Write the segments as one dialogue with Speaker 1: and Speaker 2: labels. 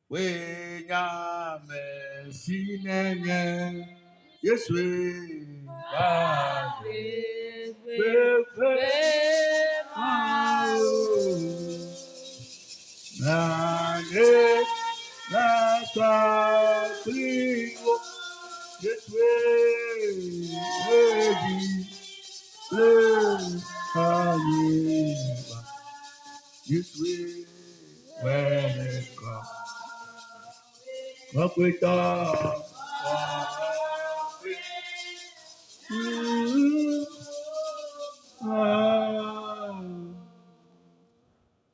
Speaker 1: We nyame sinenye Yeswe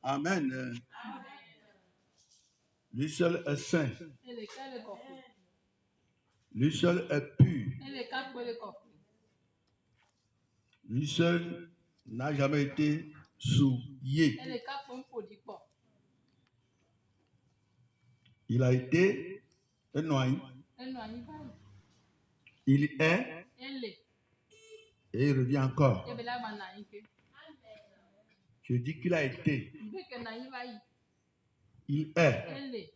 Speaker 1: Amen. Lui seul est saint. Lui seul est pur. Lui seul n'a jamais été souillé. Il a été noyé. Il est et il revient encore. Je dis qu'il a été. Il est.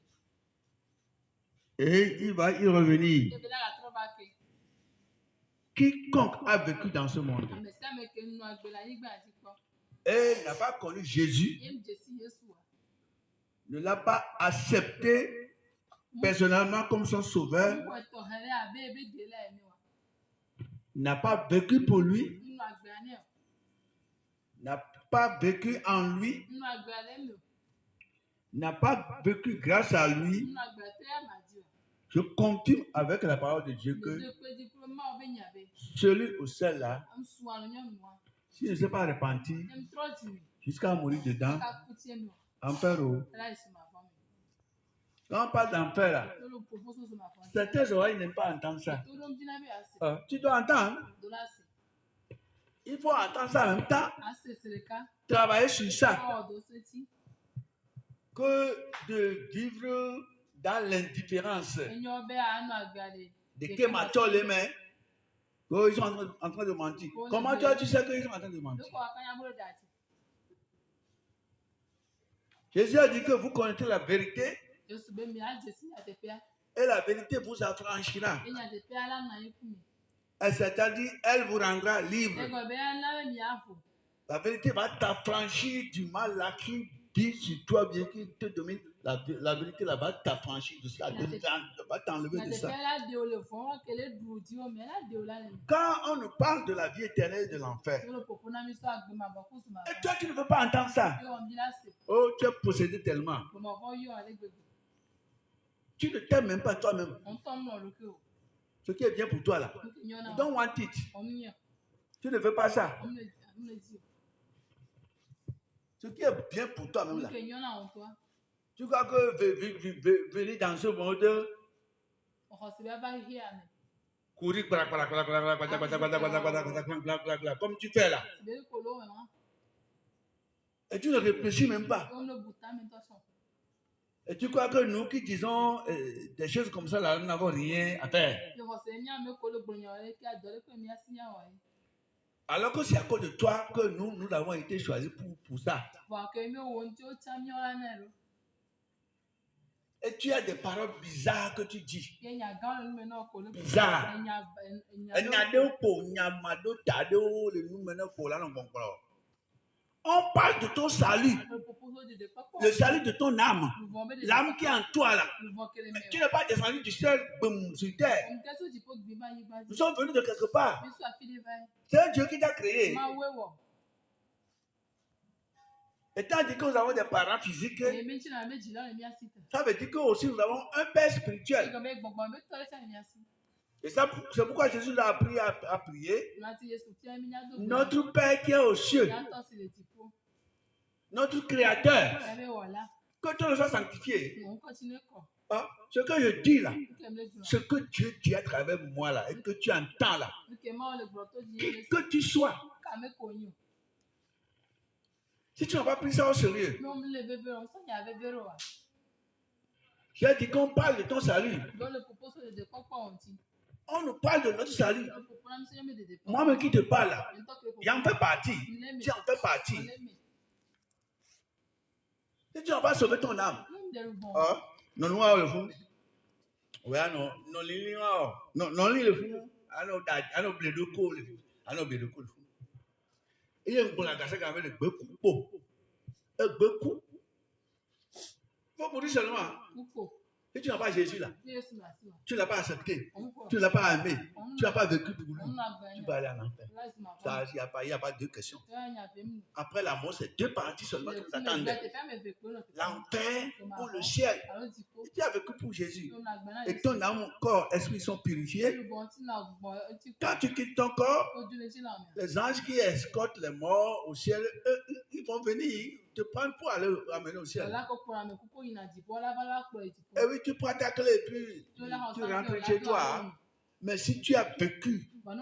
Speaker 1: Et il va y revenir. Quiconque a vécu dans ce monde et n'a pas connu Jésus, ne l'a pas accepté personnellement comme son sauveur, n'a pas vécu pour lui, n'a pas vécu en lui, n'a pas vécu grâce à lui. Je continue avec la parole de Dieu que celui ou celle-là, s'il ne s'est pas repenti jusqu'à mourir dedans, enfer. Quand on parle d'enfer là, certaines oreilles n'aiment pas entendre ça. Tu dois entendre. Il faut entendre ça en même temps. Travailler sur ça. Que de vivre dans l'indifférence. De Kémato les mains. Ils sont en train de mentir. Comment toi tu sais qu'ils sont en train de mentir? Jésus a dit que vous connaissez la vérité. Et la vérité vous affranchira. C'est-à-dire, elle vous rendra libre. La vérité va t'affranchir du mal là qui dit sur toi bien qui te domine. La vérité là va t'affranchir de ça, va t'enlever de ça. Quand on nous parle de la vie éternelle de l'enfer, et toi tu ne veux pas entendre ça. Oh, tu es possédé tellement. Tu ne t'aimes même pas toi-même. Ce qui est bien pour toi là. You don't want it. Tu ne veux pas ça. Ce qui est bien pour toi-même là. Tu crois que venir dans ce monde, courir, comme tu fais là. Et tu ne réfléchis même pas. Et tu crois que nous qui disons des choses comme ça là, nous n'avons rien à faire. Alors que c'est à cause de toi que nous avons été choisis pour ça. Et tu as des paroles bizarres que tu dis. Bizarres. On parle de ton salut. Le salut de ton âme. L'âme qui est en toi là. Mais tu n'es pas descendu du ciel sur terre. Nous sommes venus de quelque part. C'est un Dieu qui t'a créé. Et tandis que nous avons des parents physiques, ça veut dire que aussi nous avons un père spirituel. Et ça, c'est pourquoi Jésus l'a appris à prier. Notre Père qui est aux cieux, notre Créateur, que ton nom soit sanctifié. Ce que je dis là, ce que Dieu dit à travers moi là, et que tu entends là, que tu sois. Si tu n'as pas pris ça au sérieux, j'ai dit qu'on parle de ton salut. On nous parle de notre salut. Moi-même qui te parle là, j'en fais partie. Tu en fais partie. Si tu n'as pas sauvé ton âme, non, noir le fou. Oui, non, lili, non, lili le fou. Alors, blé de colle le fou. Alors, blé de colle le fou. Il y a un bon agassé qui avait le beau. Un beau. Faut pour dire seulement. Si tu n'as pas Jésus là, tu ne l'as pas accepté, tu ne l'as pas aimé, tu n'as pas vécu pour lui, tu vas aller en enfer. Il n'y a pas deux questions. Après la mort, c'est deux parties seulement qui nous attendent. L'enfer ou le ciel. Si tu as vécu pour Jésus et ton âme, corps, esprit sont purifiés, quand tu quittes ton corps, les anges qui escortent les morts au ciel, ils vont venir te prendre pour aller amener au ciel. Et oui, tu prends ta clé et puis tu rentres chez toi. Mais si tu as vécu dans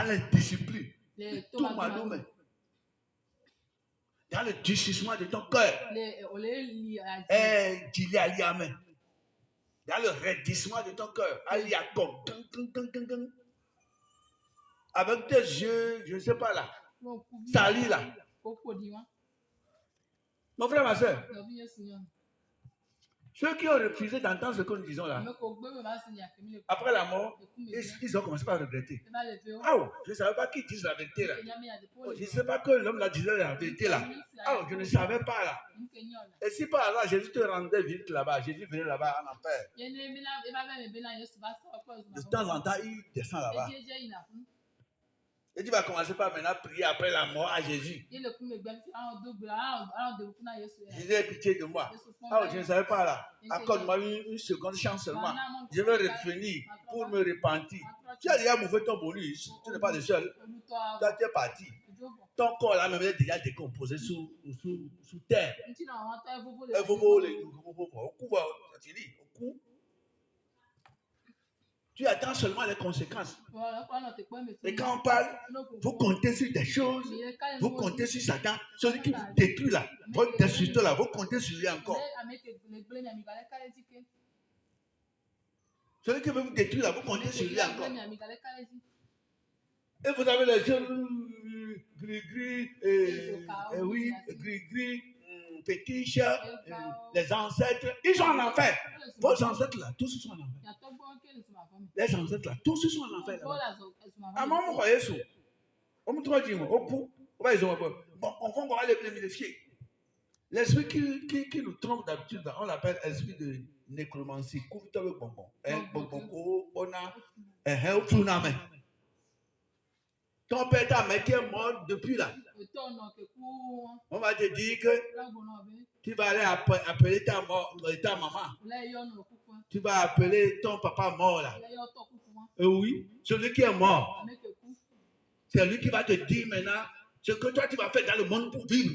Speaker 1: les disciplines, tout malheureux, dans le durcissement de ton cœur, dans le raidissement de ton cœur, avec tes yeux, je ne sais pas là, salis là. Mon frère, ma soeur, ceux qui ont refusé d'entendre ce que nous disons là, après la mort, ils ont commencé par regretter. Ah, je ne savais pas qu'ils disent la vérité là. Je ne sais pas que l'homme là disait la vérité là. Ah, je ne savais pas là. Et si par là, Jésus te rendait vite là-bas, Jésus venait là-bas en enfer. De temps en temps, il descend là-bas. Et tu vas commencer par maintenant prier après la mort à Jésus. Jésus ait pitié de moi. Ah, je ne savais pas là. Accorde-moi une seconde chance seulement. Je vais revenir pour me repentir. Tu as déjà bouffé ton bonus. Tu n'es pas le seul. Toi, tu es parti. Ton corps là même est déjà décomposé sous terre. Tu attends seulement les conséquences. Et quand on parle, vous comptez sur des choses, vous comptez sur Satan, celui qui vous détruit là, votre destructeur là, vous comptez sur lui encore. Celui qui veut vous détruire là, vous comptez sur lui encore. Et vous avez les jeunes gris-gris, oui, gris-gris, fétiches, les ancêtres, ils sont en enfer. Vos ancêtres là, tous ils sont en enfer. Les ancêtres là, tous ils sont en enfer. À moi, je croyais ça. On me trouve dire, au coup, bon, on va les vérifier. L'esprit qui nous trompe d'habitude, on l'appelle esprit de nécromancie. Ton père ta mère qui est mort depuis là. On va te dire que tu vas aller appeler ta maman. Tu vas appeler ton papa mort là. Oui, celui qui est mort. C'est lui qui va te dire maintenant ce que toi tu vas faire dans le monde pour vivre.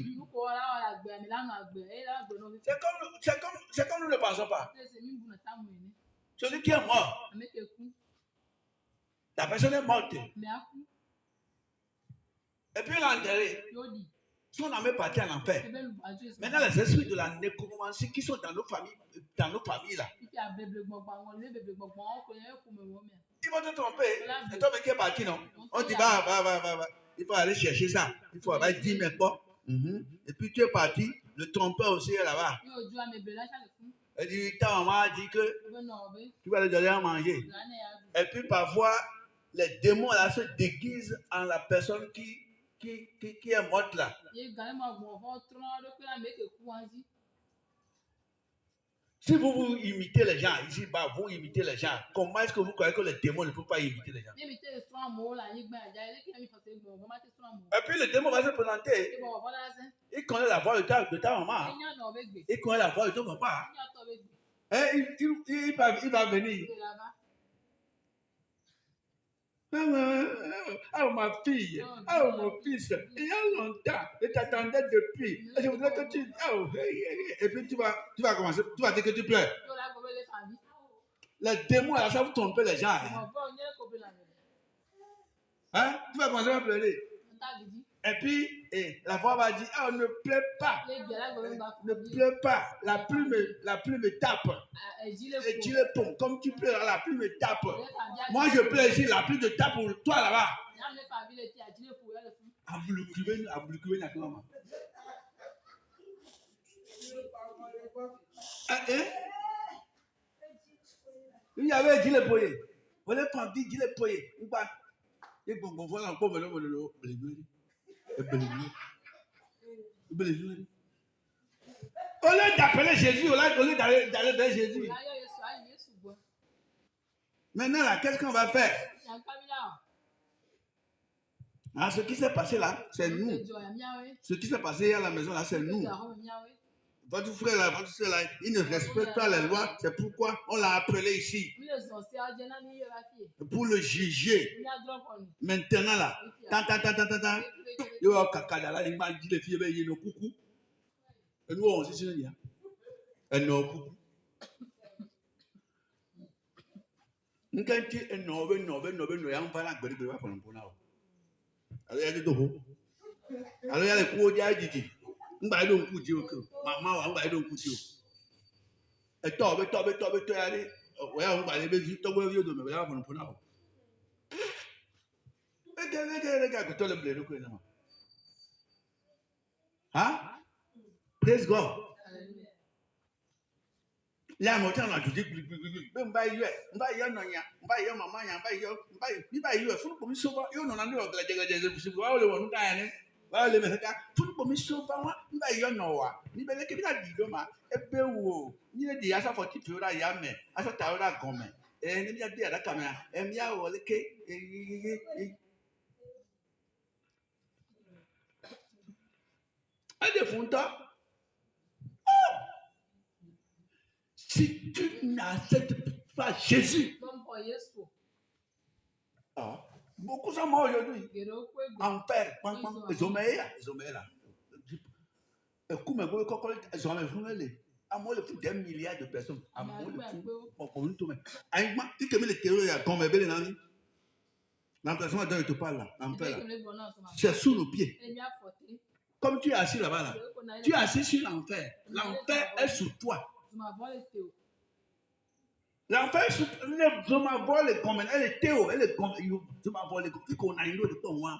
Speaker 1: C'est comme nous ne le pensons pas. Celui qui est mort. La personne est morte. Et puis l'enterré. Son âme est partie en enfer. Maintenant, les esprits de la nécromancie qui sont dans nos familles là. Ils vont te tromper. C'est toi qui es parti, non? On dit, va. Il faut aller chercher ça. Il faut avoir 10 000 quoi. Et puis tu es parti. Le trompeur aussi est là-bas. Et dit, ta maman a dit que tu vas lui donner à manger. Et puis parfois, les démons là se déguisent en la personne qui est morte là. Si vous imitez les gens, ici, vous imitez les gens, comment est-ce que vous croyez que les démons ne peuvent pas imiter les gens? Et puis le démon va se présenter. Il connaît la voix de ta maman. Il connaît la voix de ton papa. Et il va venir. Oh ma fille, oh mon fils, il y a longtemps, et t'attendais depuis. Et je voudrais que tu. Oh, et puis tu vas commencer, tu vas dire que tu pleures. Les démons, là, ça vous trompe les gens. Hein? Tu vas commencer à pleurer. Et puis, Et la voix va dire, oh, ne pleure pas. Ne pleure pas. La pluie me tape. Et tu le pommes. Comme tu pleures, la pluie me tape. Moi, je pleure ici, la pluie te tape pour toi là-bas. Il y avait dit le poye. Vous voulez prendre dit le poye. Et bon, voilà, on peut au lieu d'appeler Jésus, au lieu d'aller vers Jésus. Maintenant, là, qu'est-ce qu'on va faire? Ah, ce qui s'est passé là, c'est nous. Ce qui s'est passé à la maison là, c'est nous. Votre frère là, votre soeur là, il ne respecte pas les lois. C'est pourquoi on l'a appelé ici. Pour le juger. Maintenant là, il y a caca là, il m'a dit les filles, il y a un coucou. Et nous, on s'est dit, un coucou. Nous, quand tu es non, on va la gueule de la femme pour nous. Alors, il y a des dos. Alors, il y a les coups d'Adidi. On va aller au coup de maman, on va aller au coup de et toi, allez. Ouais, on va aller vite, on va aller de me la femme pour nous. Regarde, que toi le blé, le non. Hein? Praise God. Là, mon temps, on a dit, on va y aller, on va y aller, on va y aller, maman, on va y aller, on va y aller, faut que sauver, on en a dit, on va y aller, voilà, les mecs, faut que sauver, on va y aller, non, ni ben que bien dit, demain, et ben où, ni le dit, à sa faute, tu auras jamais, à sa taille, à gomme, et ni bien dit à la caméra, et bien, ou le quai, et des fonds. Si tu n'acceptes pas Jésus, beaucoup sont morts aujourd'hui. Enfer, ils ont là. Ils ont à moi le plus d'un milliard de personnes. À moi le plus. L'impression dont je te parle là. C'est sous nos pieds. Comme tu es assis là-bas là. Tu es assis sur l'enfer. L'enfer est sur toi. L'enfer, je m'envoie les communes, elle est théo, je m'envoie les communes, qu'on a une autre pour moi.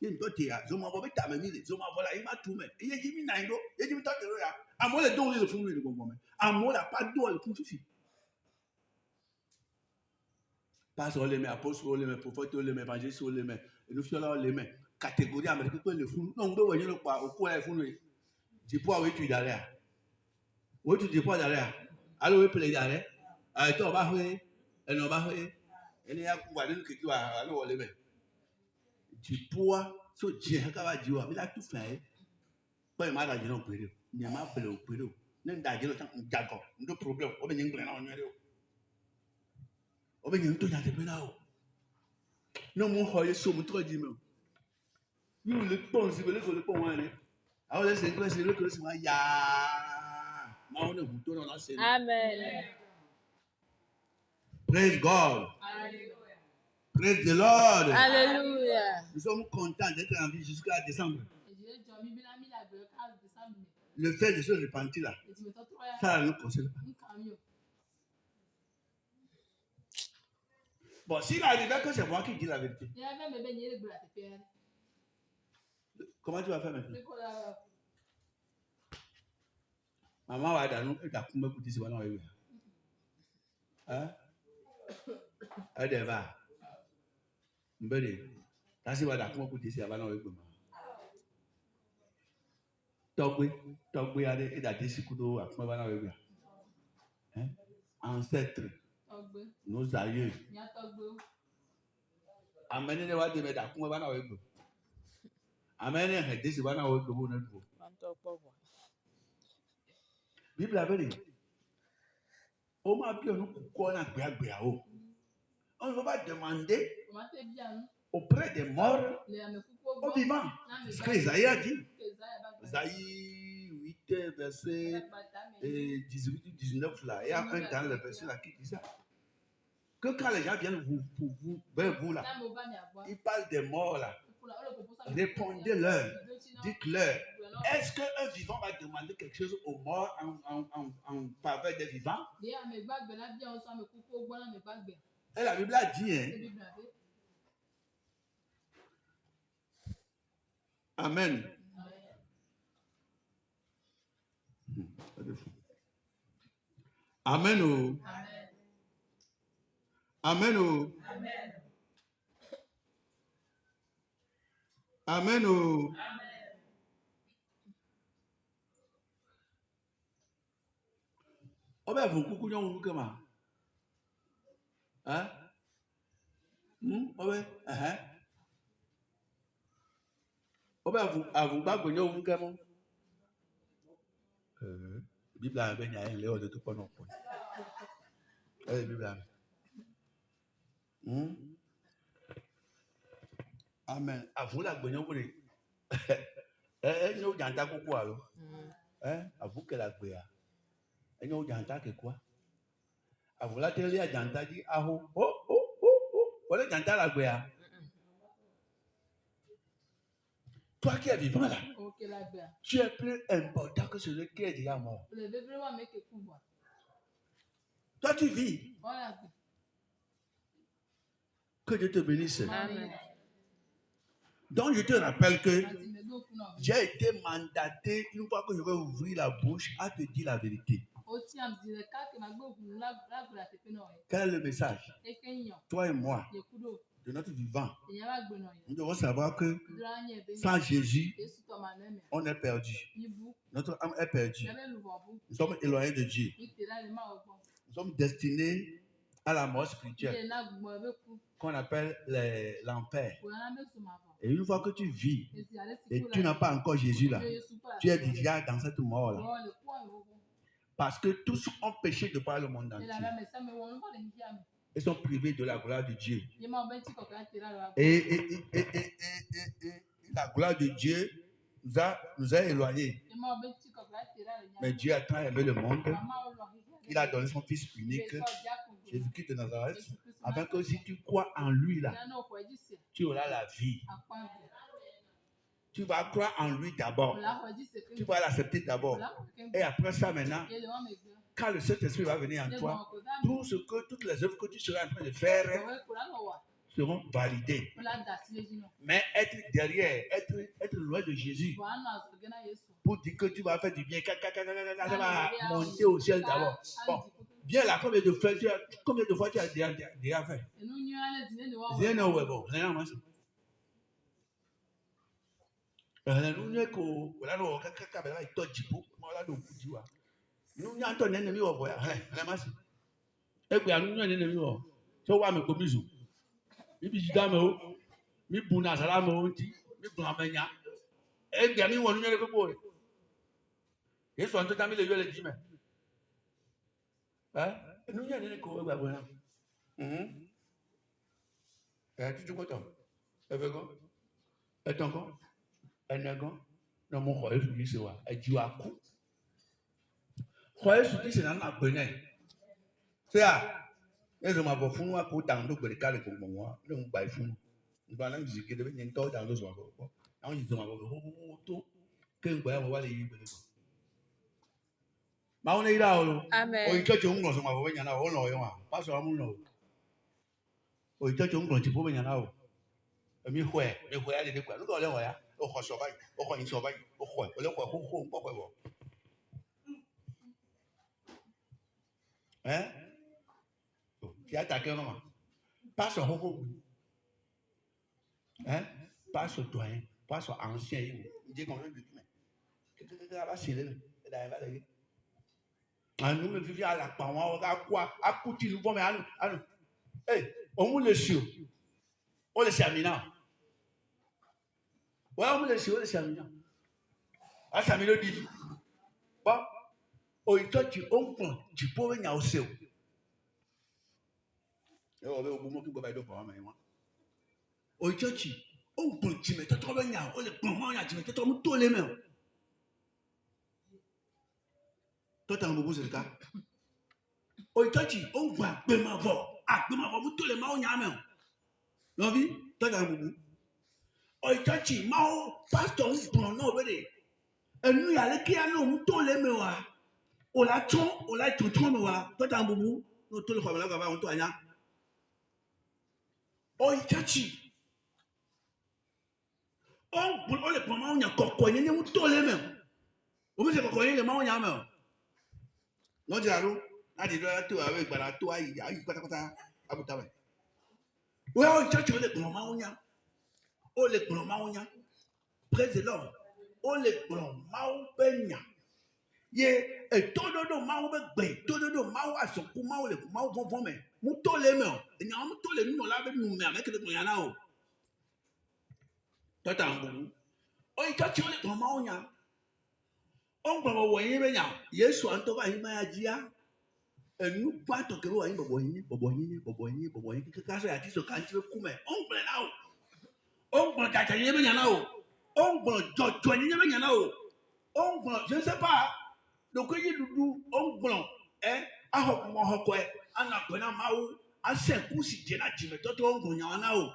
Speaker 1: Il y a une autre, je m'envoie ta mamie, je m'envoie là, il m'a tout mis. Il y a une naïdo, il y a une autre, à moi, les dons, ils le font, le bon moment. À moi, la pas d'eau, le font suffit. Pas sur les mains, apôtres, sur les mains, prophètes, sur les mains, évangélistes, sur les mains, et nous sur les mains, catégorie américaine, le font. Non, on peut voir le quoi, au quoi, ils font, je peux avoir tu derrière. Où tu dis pas derrière. Alors, oui, plaît derrière. Ah, toi, bah, oui, et non, bah, oui. Et il y a quoi de que tu as, alors, les mecs. Du poids, so, j'ai un cavalier, mais il a tout fait. Pas mal d'argent au pério. Il n'y a pas de pério. N'en d'argent autant un jagon. No problème. On vient de en numéro. On vient de tout y aller là. Non, mon frère, il est mon trop dit, mais. Nous, le pont, si vous voulez que le pont, allez. Alors, c'est quoi, c'est le que c'est moi, ya. Moi, on est bouton dans la scène.
Speaker 2: Amen.
Speaker 1: Praise God. Praise the Lord.
Speaker 2: Alléluia.
Speaker 1: Nous sommes contents d'être en vie jusqu'à décembre. Le fait de se repentir là, ça ne nous concerne pas. Bon, s'il arrivait que c'est moi qui dis la vérité, comment tu vas faire maintenant? Maman va dans nous et t'as combien pour dire c'est pas hein? Elle va. Mbele. T'as si va dans combien pour dire c'est pas Togwe allez et d'aller si kudo à combien va hein? Ancêtres. Nos aïeux. Amen ne va te mettre à combien va Amen ne dit c'est pas Bible avait dit, on m'a dit, on ne va pas demander auprès des morts aux vivants. C'est ce que Isaïe a dit. Isaïe 8, verset 18-19 là. Il y a un dans le verset là qui dit ça. Que quand les gens viennent vers vous là, ils parlent des morts là. Répondez-leur. Dites-leur, est-ce qu'un vivant va demander quelque chose aux morts en faveur des vivants? Et la Bible a dit, hein? Amen. Amen. Oh. Amen. Oh. Amen. Oh. Obe vous coucou nous comment? Hein? Obe Obe vous pas gagner vous comment? Bible a bien y a de tout pas non point. Bible. Amen. À vous la gagner vous les. Nous j'entends coucou alors. À vous que la guerre. Nous j'entends que quoi? À vous la télé à j'entends dit ah oh. Voilà j'entends la guerre. Toi qui es vivant là, tu es plus important que celui qui est déjà mort. Toi tu vis. Que Dieu te bénisse. Amen. Donc je te rappelle que j'ai été mandaté une fois que je vais ouvrir la bouche à te dire la vérité. Quel est le message? Toi et moi, de notre vivant, nous devons savoir que sans Jésus, on est perdu. Notre âme est perdue. Nous sommes éloignés de Dieu. Nous sommes destinés à la mort spirituelle qu'on appelle l'enfer. Et une fois que tu vis et tu n'as pas encore Jésus là, tu es déjà dans cette mort là. Parce que tous ont péché de par le monde entier. Ils sont privés de la gloire de Dieu. Et la gloire de Dieu nous a éloignés. Mais Dieu a tant aimé le monde, il a donné son Fils unique, Jésus-Christ de Nazareth, afin que si tu crois en lui là, tu auras la vie. Tu vas croire en lui d'abord. Tu vas l'accepter d'abord. Et après ça maintenant, quand le Saint-Esprit va venir en toi, toutes les œuvres que tu seras en train de faire seront validées. Mais être derrière, être loin de Jésus, pour dire que tu vas faire du bien, ça va monter au ciel d'abord. Bon, bien là, combien de fois tu as déjà fait? Nous avons un ennemi au voyage. Et puis, nous avons un ennemi au voyage. Je suis un peu plus tard. Je suis un peu plus tard. Je suis un peu plus tard. Et puis, nous avons un ennemi au voyage. Je suis un peu plus tard. Je suis un peu plus tard. Nous avons un ennemi au voyage. Tu es content? Tu es content? Tu es content? Tu es content? Non, mon frère, je suis là. Et tu as coup. Croyez-vous que c'est dans ma bonne. C'est ça. Et je m'avoue fou à pour dans le cas de moi. Le bail fou. Nous allons discuter de bien dans le soir. On dit tout que nous voyons voir les livres. Mais on est là. Amen. On est on se m'avoue bien là. On l'a pas sur mon nom. On est on tu peux bien là. Mais aller de quoi? Nous allons voir. On va sauver. On va sauver. On va hein? Qui a attaqué un homme? Pas sur Hoko. Hein? Pas sur doyen. Pas sur ancien. Il dit qu'on veut du mais. Qu'est-ce va c'est là? Nous me vivons à la paroi, on a quoi? À coutir nous, mais à nous. Hey, on le sur. On le sermina. Ouais, on le sur, on le sermina. Ah, ça me le dit. Bon, au tu tu peux venir au seu. Et on va au bout qui va être pour moi. Au tu tu mets trop bien, on le prend, tu mets trop tout les mains. Toi, tu as un bobo, c'est le cas. Au tu on va ma voix. Ah, ma voix, tous les mains, on y a main. Non, oui, toi, tu as un bobo. Au tu pasteur, on prend, non, Et nous, il y a les qui ont tous les meilleurs. On l'a tout meilleur. Toi, t'as un boubou. Nous, tous les femmes, là, on t'a rien. Oh, il t'a dit. On les prend, on y a encore ni on tous les mêmes. On veut se cocoyer les mains, on y a même. Non, j'ai allô. Ah, dis-le, toi, avec Barato, il y a eu quoi, à bout d'avec. Ouais, on t'a dit, on les prend, on y a. On les prend, on y a. Président, on les prend, on y a. Ye etododo mawo be gbe tododo mawo asoku mawo le mawo vonvon me mu to le me o enya mu to le nu la be nu me ameke de yana o tata ngbu o ita ti o le kon mawo nya o ngbo wo yin be nya Yesu anto ba yin ba ya jia enu pa to ke wo yin bobo yin ke ka so ya ti so kan ti ku me o ngbo na o ngbo jaja yin be nya na o ngbo jojo yin be nya na o ngbo je ne sais pas donc il doudou on blanc ahok mo hokwe ana kwena mawu asenku si je na jime toto on gonya na o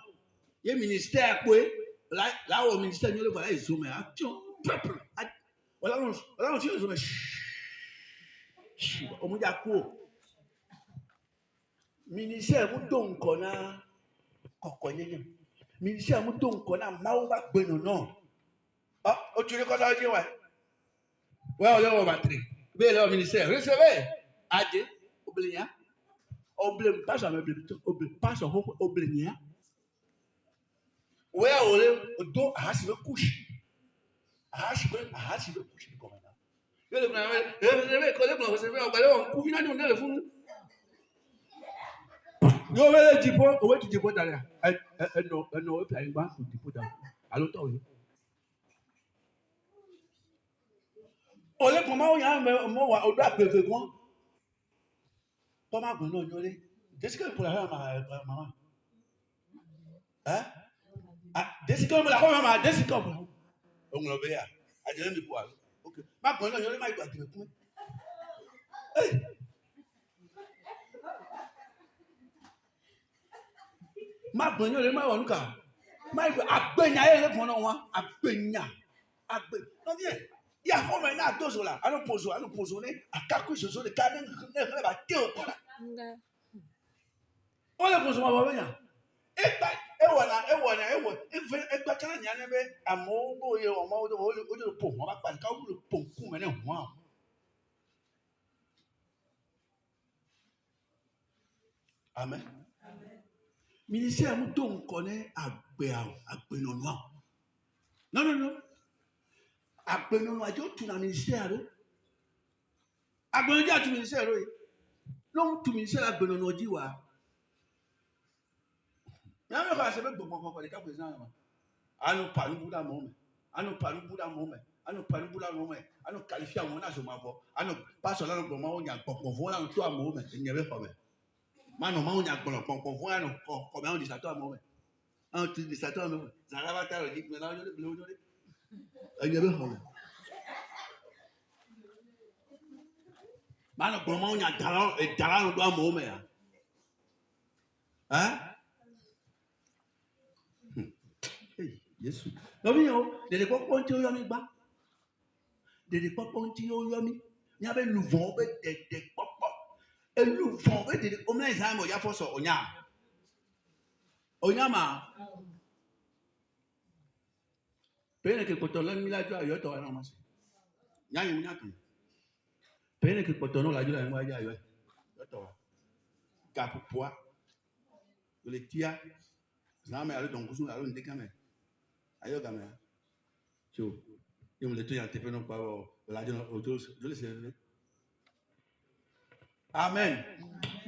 Speaker 1: ye ministère pe la o ministère nyole voilà izo me action peuple wala no ti izo me o mo ja ku ministère mu don ko na kokko nyenye ministère mu don ko na mawu ba gbe no no o tu le ko sa je wa o le batterie be le ministère recevez ade oblenya oblem pas jamais oblem pas oblenya ouais ole do ahasi be couche ahasi be couche comme ça le na le ko le ko se be ogale on ku fina ni on le funu yo le dipo o we tu dipo dale no e play ba tu dipo dale alo to yo ole ko ma o yan mo wa odo apefe kon to ma gun no yole desika pour la maman hein desika mo la ko mama desika mo on lo be ya ajele mi po alo okay ma gun no yole ma gba dire kun ma gun no yole ma wonu ka ma gba agbenya ye le kon no wa agbenya agbe no bien ya ko me na dozo la alo pozo ne akaku soso de ka ne ba te o kola o le pozo ma ba benya egba kana nya ne be amo bo ye o ma o do po mo ba pa ka o lo po ku me ne ho amen ministère mu do nko ne agbe no no agbe no ajo tu na ministère ro agbe no ja tu ministère ro lo tu ministère agbe no ji wa na me ka se be gbogbo ko de ka president ma anu palu buda mo me anu qualify àwọn na so ma bo anu pastor la no ma o nya gbogbo fún la no to amo me enye be fo me ma no ma o nya gbogbo fún anu ko me on di sa to amo me anu ti di sa to amo me za la ba ta ro di me la o de enye be fo me ma no gbogbo ma o nya dala no do amo me ya Yesu lọ́bí yẹn o dèdè pọ́pọ́ tí ó yọ mí gbá dèdè pọ́pọ́ tí ó yọ mí ní abẹ́ lùvọ́n bẹ́ dèdè pọ́pọ́ elùvọ́n bẹ́ dèdè omínà ìsáyẹ̀mù ọ̀yá fọ́sọ̀ ọ̀nyá mà pèyìn kì pọ̀tọ̀ lẹ́nu mílájú ayọ̀ tọ̀ ẹ̀rọ ọmọsí yáyìn múnyá kì pèyìn kì pọ̀tọ̀ náà lájú ayọ̀ wájú ayọ̀ tọ̀ wá gàpùpùá lè tíá sàmì àlọ́ tọ̀nkúsù àlọ́ ǹdẹ́kàmẹ́ ayọ̀ gàmẹ́ so yóò lè tó yàn tẹ́fẹ́ náà pàwọ́ ọ̀làjọ́ òjò lè sẹ́yìn lé amen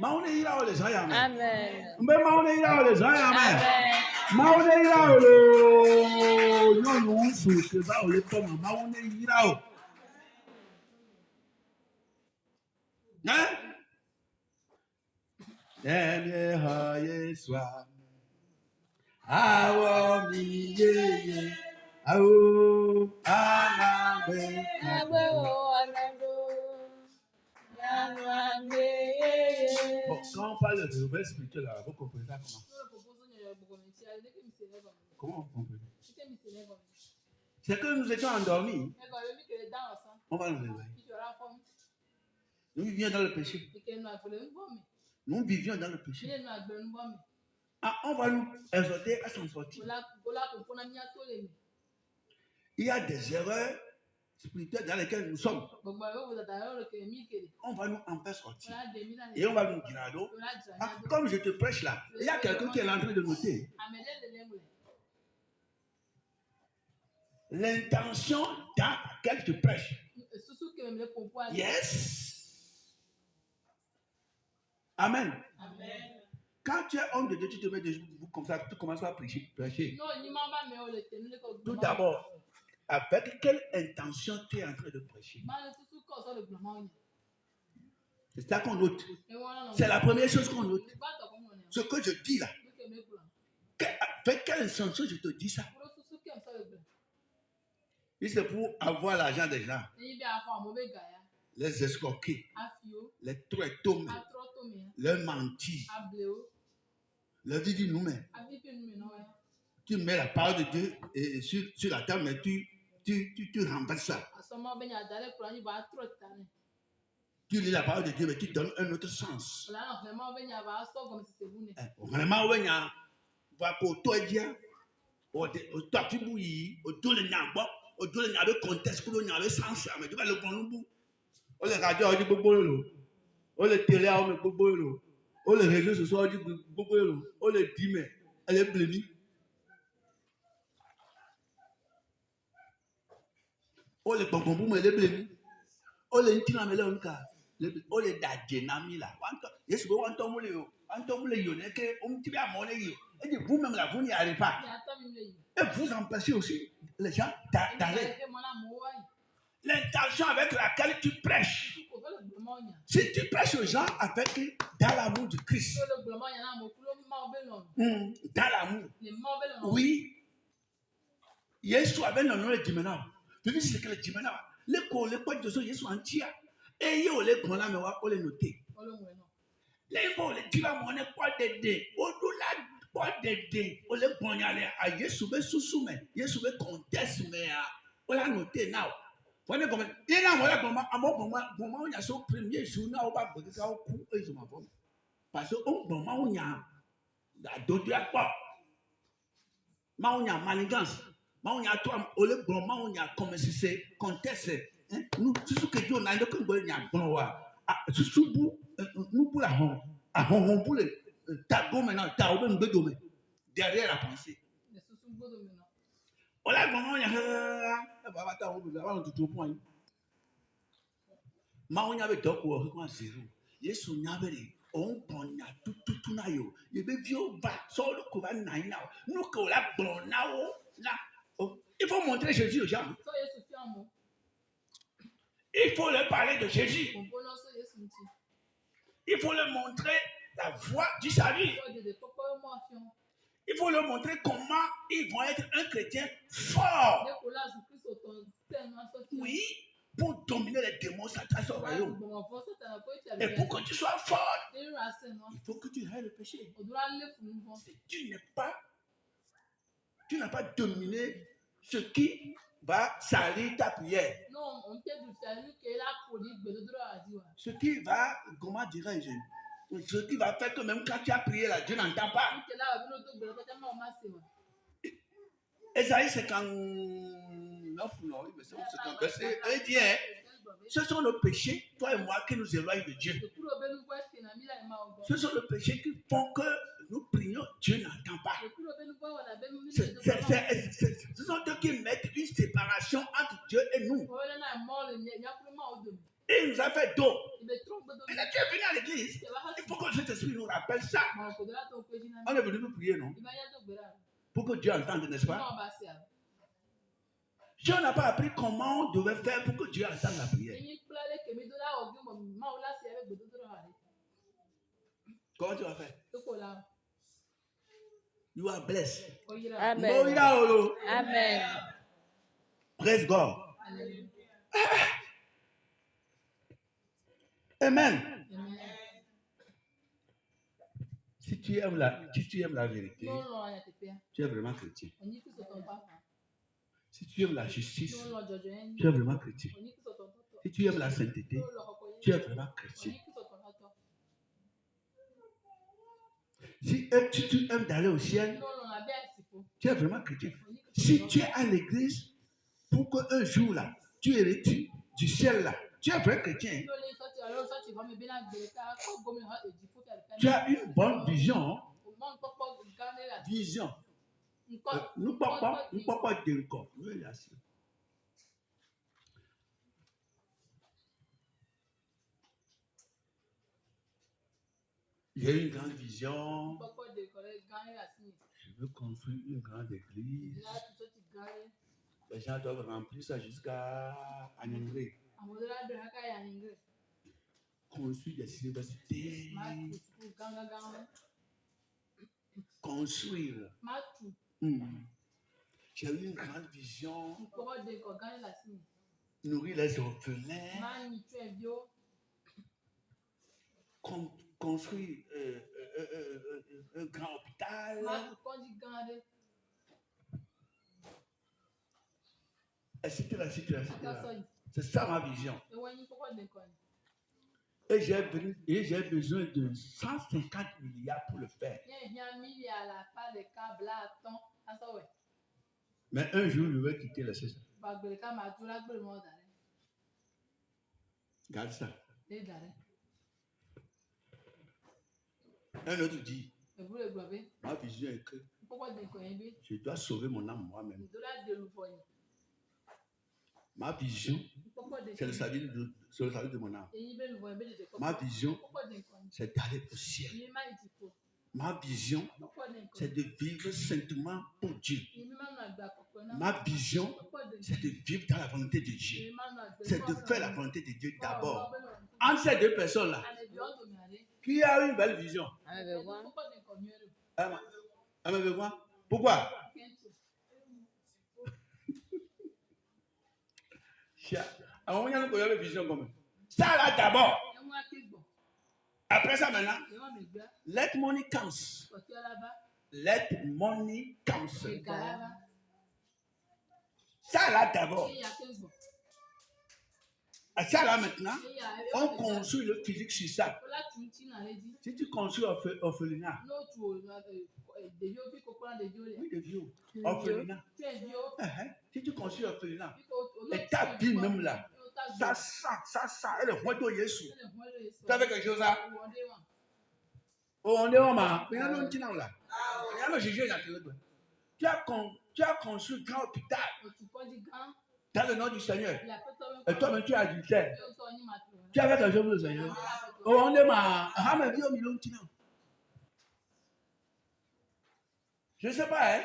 Speaker 1: máa ń yíra olè sáyà mẹ́ mbẹ́ máa ń yíra olè sáyà mẹ́ máa ń yíra olè yóò lù ú sùn ṣe bá olè tọ́ mọ̀ máa ń yíra o ẹ̀mí ha Yésù àwọ̀ mi yéye àwọ̀ ànàgbé Bon, quand on parle de nouvelles spirituelles, vous comprenez ça comment? Comment vous comprenez? C'est que nous étions endormis. On va nous réveiller. Nous vivions dans le péché. Nous vivions dans le péché. Ah, on va nous exhorter à s'en sortir. Il y a des erreurs spirituelles dans lesquelles nous sommes. On va nous en faire sortir. Et on va nous dire à l'eau. Ah, comme je te prêche là, il y a quelqu'un qui est en train de noter. L'intention dans laquelle tu prêches. Yes. Amen. Quand tu es homme de Dieu, tu te mets debout comme ça, tu commences à prêcher. Tout d'abord, avec quelle intention tu es en train de prêcher? C'est ça qu'on note. C'est la première chose qu'on note. Ce que je dis là. Avec quelle intention je te dis ça? Si c'est pour avoir l'argent des gens, les escroquer, les traiter, les mentir, leur dire nous-mêmes. Tu mets la parole de Dieu sur la table, mais tu renverses ça. Tu lis la parole de Dieu, mais tu donnes un autre sens. Vraiment, les réseaux sociaux, on les dit, mais elle est blénie. On les bonbons, mais elle est blénie. On les tient, mais elle est cas. On les dadjenami là. Yes, go on tombe le yone que on tire à mon œil. Et vous-même là, vous n'y arrivez pas. Et vous empêchez aussi les gens d'aller. L'intention avec laquelle tu prêches. Si tu prêches aux gens avec dans l'amour du Christ. Dans l'amour. Oui. Yesu avait le nom de Dimena. Tu dis c'est que le Dimena. Les cours, les points de son Yesu entier. Et il y a les grands là, mais on les noter. Les mots, les divas, on n'est pas d'aider. Au-delà, pas d'aider. On les prend à Yesu, mais sous-soumet. Yesu, mais conteste, mais on l'a noté now. Il y a un moment où il y a son premier jour, on va vous dire au coup, et je m'en vais. Parce qu'au moment où il y a d'autres pas, où il y a manigance, où il y a toi, au lieu de moment où il y a comme si c'est conteste, nous, tout ce que Dieu a dit, que il y a bon, nous pour la honte, on pour le tago maintenant, tago nous bedome derrière la pensée. On a moment il y a tout point. Ma on y avait donc quoi zéro. Yesu nyabere on ponya tout na yo. Ye be vieux va so le ko va naina. Nous que la bon na o là. Il faut montrer Jésus aux gens. Il faut leur parler de Jésus. Il faut leur montrer la voie du salut. Il faut leur montrer comment ils vont être un chrétien fort. Oui, pour dominer les démons, Satan au royaume. Et pour que tu sois fort, il faut que tu aies le péché. Si tu n'as pas dominé ce qui va salir ta prière. Ce qui va, comment dirais-je, ce qui va faire que même quand tu as prié là, Dieu n'entend pas. Esaïe 59, verset 1 dit, ce sont nos péchés, toi et moi, qui nous éloignent de Dieu. Ce sont nos péchés qui font que nous prions, Dieu n'entend pas. Ce sont eux qui mettent une séparation entre Dieu et nous. Et il nous a fait dos. Et là, tu es venu à l'église. Il faut que cet esprit nous rappelle ça. On est venu nous prier, non? Pour que Dieu entende, n'est-ce pas? Dieu n'a pas appris comment on devait faire pour que Dieu entende la prière. Comment tu vas faire? You are blessed.
Speaker 2: Amen. Amen.
Speaker 1: Praise God. Amen. Si tu aimes la vérité, tu es vraiment chrétien. Si tu aimes la justice, tu es vraiment chrétien. Si tu aimes la sainteté, tu es vraiment chrétien. Si tu aimes d'aller au ciel, tu es vraiment chrétien. Si tu es à l'église, pour qu'un jour là, tu hérites du ciel là, tu es vrai chrétien. Tu as une bonne vision. Vision. Nous pas de corps. Il y a une grande vision. Je veux construire une grande église. Les gens doivent remplir ça jusqu'à Aningre. Construire des universités. Construire. J'ai eu une grande vision. Nourrir les orphelins. Construire un grand hôpital. Etc. C'est ça ma vision. Et j'ai besoin de 150 milliards pour le faire. Mais un jour, je vais quitter le CESA. Garde ça. Un autre dit, ma vision est que je dois sauver mon âme moi-même. Ma vision, c'est le salut de mon âme. Ma vision, c'est d'aller au ciel. Ma vision, c'est de vivre saintement pour Dieu. Ma vision, c'est de vivre dans la volonté de Dieu. C'est de faire la volonté de Dieu d'abord. Entre ces deux personnes-là, qui a une belle vision? Pourquoi? On a une vision comme ça là d'abord. Après ça maintenant, let money counts. Let money counts. Ça là d'abord. Ça là maintenant, on construit le physique sur ça. Si tu construis orphelinat, oui, des vieux, orphelinat. Si tu construis orphelinat, et ta vie même là, ça, elle est moins de Jésus. Tu as fait quelque chose là? On est en main. Tu as construit un grand hôpital dans le nom du Seigneur. Et toi-même, tu es adultère. Tu as fait quelque chose pour le Seigneur. On est en je ne sais pas, hein?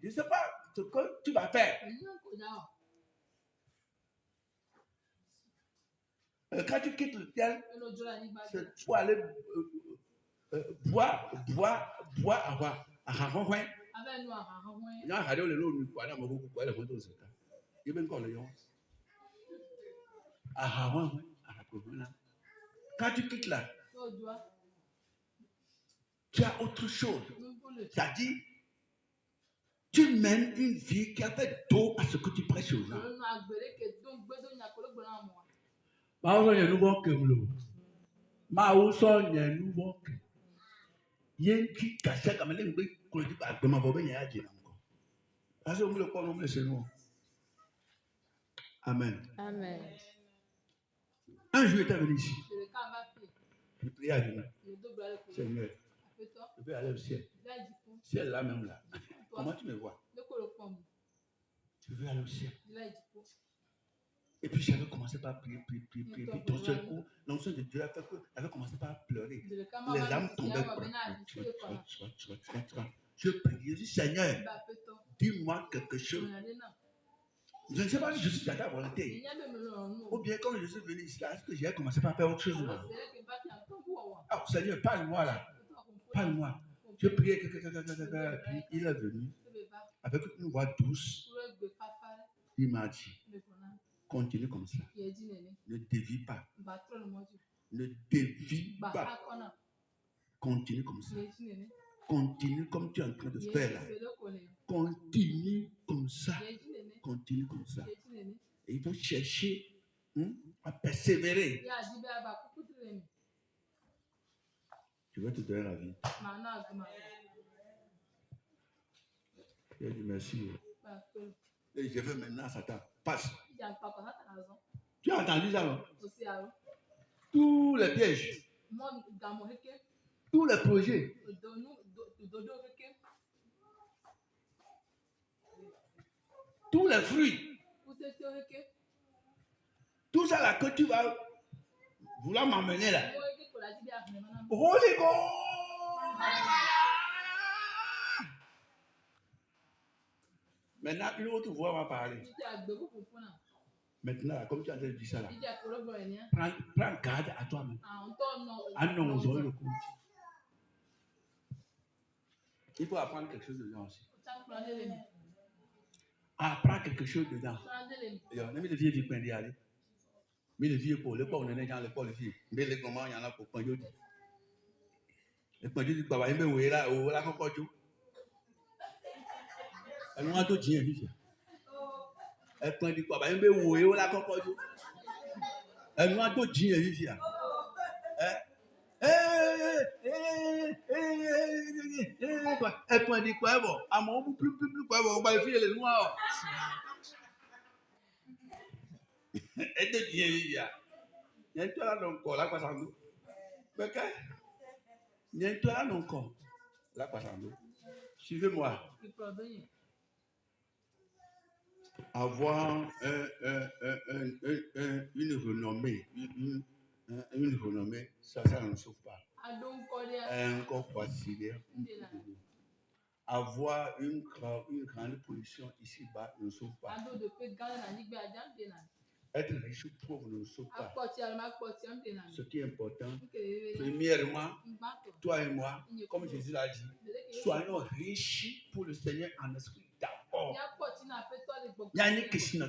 Speaker 1: Je ne sais pas ce que tu vas faire. Quand tu quittes le ciel, c'est pour aller boire quand tu quittes là, tu as autre chose. C'est-à-dire, tu mènes une vie qui a fait dos à ce que tu prêches aux gens. Amen.
Speaker 2: Amen.
Speaker 1: Un jour, j'étais venu ici. Je priais à Dieu. Seigneur, je vais aller au ciel. Ciel là même là. Comment tu me vois? Je veux aller au ciel. Et puis j'avais commencé par prier. D'un seul coup, l'onction de Dieu a fait que j'avais commencé par pleurer. Les larmes tombaient. Je prie, je dis Seigneur, dis-moi quelque chose. Je ne sais pas si je suis dans ta volonté. Ou bien quand je suis venu ici, est-ce que j'ai commencé par faire autre chose? Ah, Seigneur, parle-moi là. Parle-moi. Je priais, puis il est venu avec une voix douce. Il m'a dit, continue comme ça. Ne dévie pas. Ne dévie pas. Continue comme ça. Continue comme tu es en train de faire là. Continue comme ça. continuer comme ça. Et il faut chercher à persévérer. Je vais te donner la vie. Il a dit merci. Et je vais maintenant, Satan, passe. Tu as entendu ça, non? Tous les pièges, tous les projets, tous les fruits, tout ça là que tu vas vouloir m'emmener là. Holy Ghost! Maintenant, une autre voix va parler. Maintenant, comme tu as dit ça là, prends garde à toi-même. Annonce-le le compte. Il faut apprendre quelque chose dedans aussi. Apprends quelque chose dedans. Mais les filles disent qu'on dit aller. Mais les filles pour le port, on est dans le port les filles. Mais les comment il y en a pour prendre. Et quand tu dis quoi, il me là, ou là encore tu. Elle m'a tout dit ici. Elle prend du quoi, il me là encore tu. Elle m'a tout dit ici. Elle prend du quoi, bon, à mon plus quoi, bon, on va filer les noirs. Elle te dit ici. Il y a toi là encore, là quoi ça nous. Mais qu'est-ce? Il y a toi là encore, là quoi ça nous. Suivez-moi. Avoir une renommée, une renommée, ça ne sauve pas. Encore facile. Avoir une grande position ici-bas ne sauve pas. Être riche ou pauvre ne sauve pas. Ce qui est important, premièrement, toi et moi, comme Jésus l'a dit, soyons riches pour le Seigneur en esprit d'abord. Il y a une question,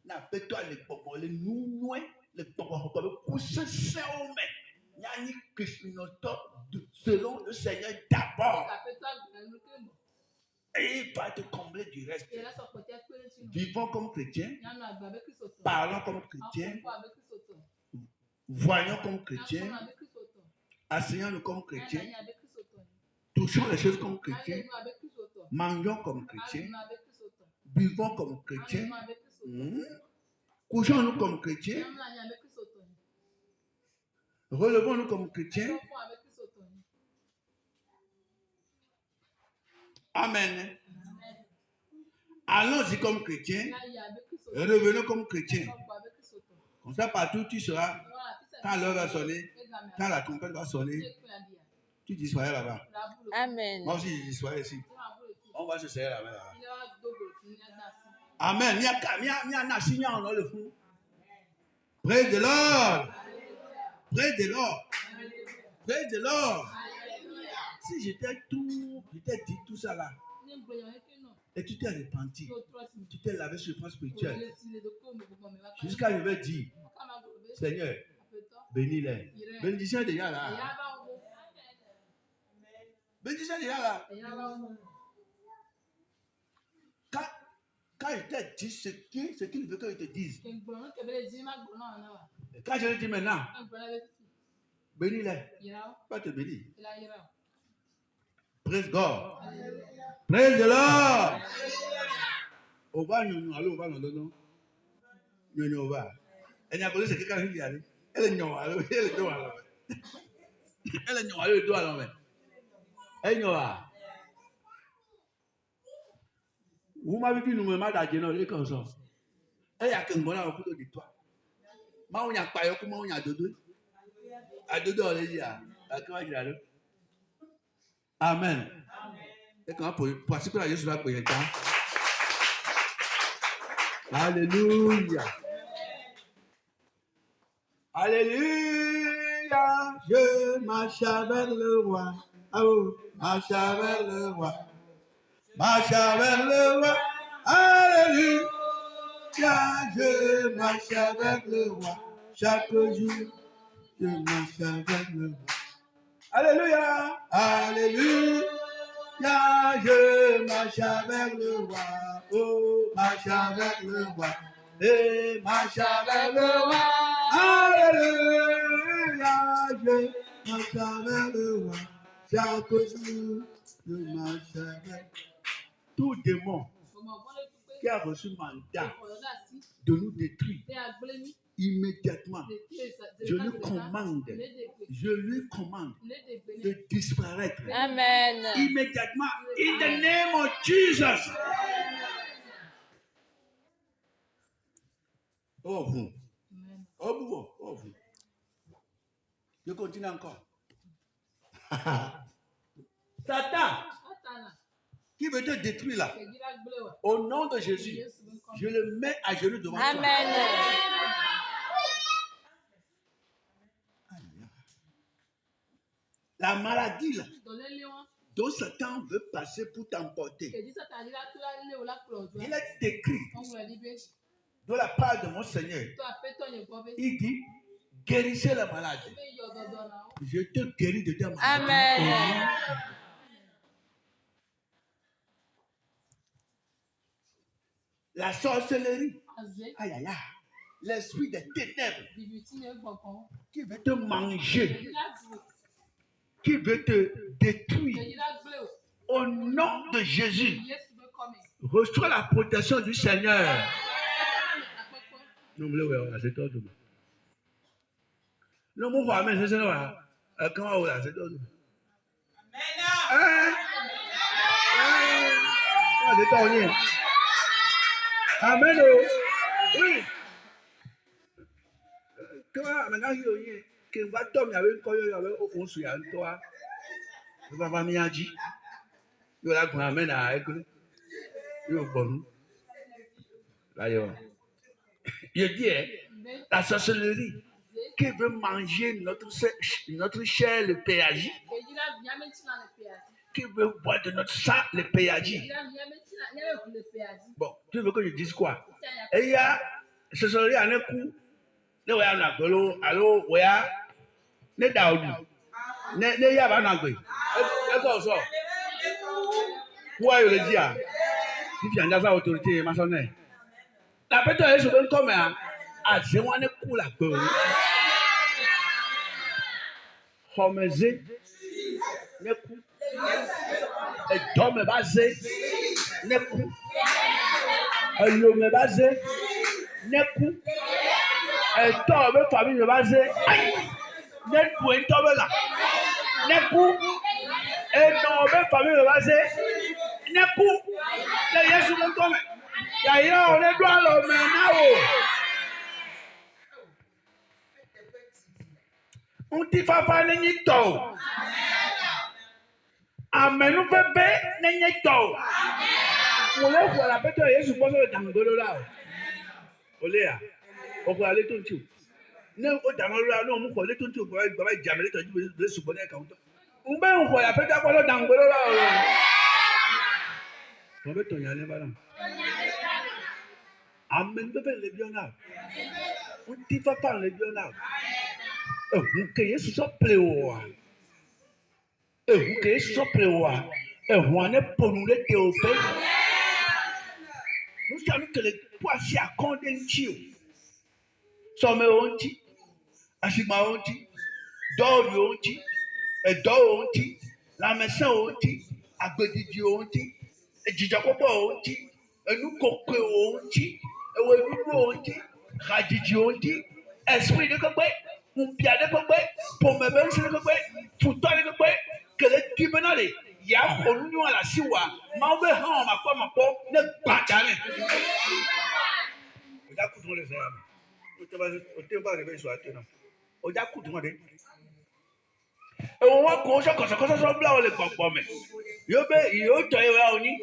Speaker 1: n'appelle-toi les popos, les nounois, les popos, les coussins, il y a une question selon le Seigneur d'abord. Et il va te combler du reste. Vivons comme chrétiens, parlons comme chrétiens, voyons comme chrétiens, asseyons-nous comme chrétiens, touchons les choses comme chrétiens, mangeons comme chrétiens, buvons comme chrétiens, couchons-nous comme chrétiens, relevons-nous comme chrétiens. Amen. Allons-y comme chrétiens, revenons comme chrétiens. Comme ça, partout où tu seras, quand l'heure va sonner, quand la trompette va sonner, tu dis soyez là-bas.
Speaker 2: Amen.
Speaker 1: Moi aussi, je dis soyez ici. On va se serrer la main là-bas. Amen. Il y a un signal dans le fond. Praise the Lord. Praise the Lord. Praise the Lord. Si j'étais dit tout ça là, et tu t'es repenti, tu t'es lavé sur le plan spirituel, jusqu'à je vais dire, Seigneur, bénis-les. Bénédiction est déjà là. Bénédiction est déjà là. Quand il t'a dit ce qu'il veut qu'il te dise, quand je le dis maintenant, bénis-les. Pas te bénir. Praise God. Praise the Lord. On va nous aller, on va nous donner. Nous va. Et n'y a pas de ce que quelqu'un dit aller. Elle est non, elle est non alors. Elle est non, elle est non alors. Elle non va. Vous m'avez dit nous me mal d'agir dans les comme ça. Elle y a qu'un bon là au couteau de toi. Ma on y a pas yo comment on y a dodo. A dodo on les dit à comment il a là. Amen. Et quand pour participer à Jésus va prier temps. Alléluia. Alléluia. Je marche avec le roi. Oh, marche avec le roi. Marche avec le roi. Alléluia. Je marche avec le roi. Chaque jour, je marche avec le roi. Alléluia. Alléluia. Je marche avec le roi. Oh, marche avec le roi. Et marche avec le roi. Alléluia. Je marche avec le roi. Chaque jour, je marche avec. Tout démon qui a reçu mandat de nous détruire, immédiatement, je lui commande de disparaître.
Speaker 2: Amen.
Speaker 1: Immédiatement, in the name of Jesus. Oh, vous. Oh, vous. Je continue encore. Satan, qui veut te détruire là, au nom de Jésus, je le mets à genoux devant toi.
Speaker 2: Amen.
Speaker 1: La maladie là, dont Satan veut passer pour t'emporter, il est écrit de la part de mon Seigneur. Il dit, guérissez la maladie. Je te guéris de ta maladie.
Speaker 2: Amen.
Speaker 1: La sorcellerie, l'esprit des ténèbres qui veut te manger, qui veut te détruire, au nom de Jésus, reçois la protection du Seigneur. Non, c'est toi. Non, mon frère, mais c'est ça. Comment on l'a, c'est toi. C'est toi. Amen. Oui. Comment maintenant il y a que va tomber avec quoi il y avait au fond sur toi. Il va pas m'y agir. Il va la amen à écouter. Il est bon. Là, il dit la sorcellerie qui veut manger notre chair, le péage, qui veut boire de notre sang, le péage. Bon, tu veux que je dise quoi? Et il y a sorcellerie à un coup. Ne voyons pas allô, voyons, ne daoudou, ne yaba n'agbe. Est-ce qu'on sort? Pourquoi il le dit à? Si tu as sa autorité, ma sonne. La personne est sur le comme à je vois ne coup la gueule. Homezé, ne coup. Et d'homme basé, ne coup. Et l'homme basé, ne coup. Et d'homme famille basé, ne coup et d'homme là. Ne coup. Et d'homme famille basé, ne coup. Le Yesu ne comme. Yaya on est droit l'homme maintenant. On dit papa n'est to. Amen. Nous bébé n'est to. On le voit la bête de Jésus pose le dangolo là. Oléa. On va aller tout tout. Ne au dangolo là non on va aller tout tout pour aller jamais le tout de supporter quand. On va on voit la bête à le dangolo là. On va ton y aller là. Amen bébé le bien là. On dit papa le bien là. Que Yesu so plewa. Que Yesu so plewa. Wane ponule te ope. Nous savons que les poissons à condensio. Somme onti, asima onti, dori onti, edo onti, la mesa onti, agbedidi onti, ejijakobo onti, enukokwe onti, ewenubu onti, radidi onti, esprit de kokwe. Un pied de copain, pour me baisser le copain, tout à le copain, que les tribunaux, il y a un peu à la siwa, m'en veut un, ma femme, ma pauvre, ne pas d'aller. On a coupé les armes. On te va arriver sur la tête. On a coupé les armes. Et on va coucher quand ça soit blanc, les copains. Yo, tu es là, on y.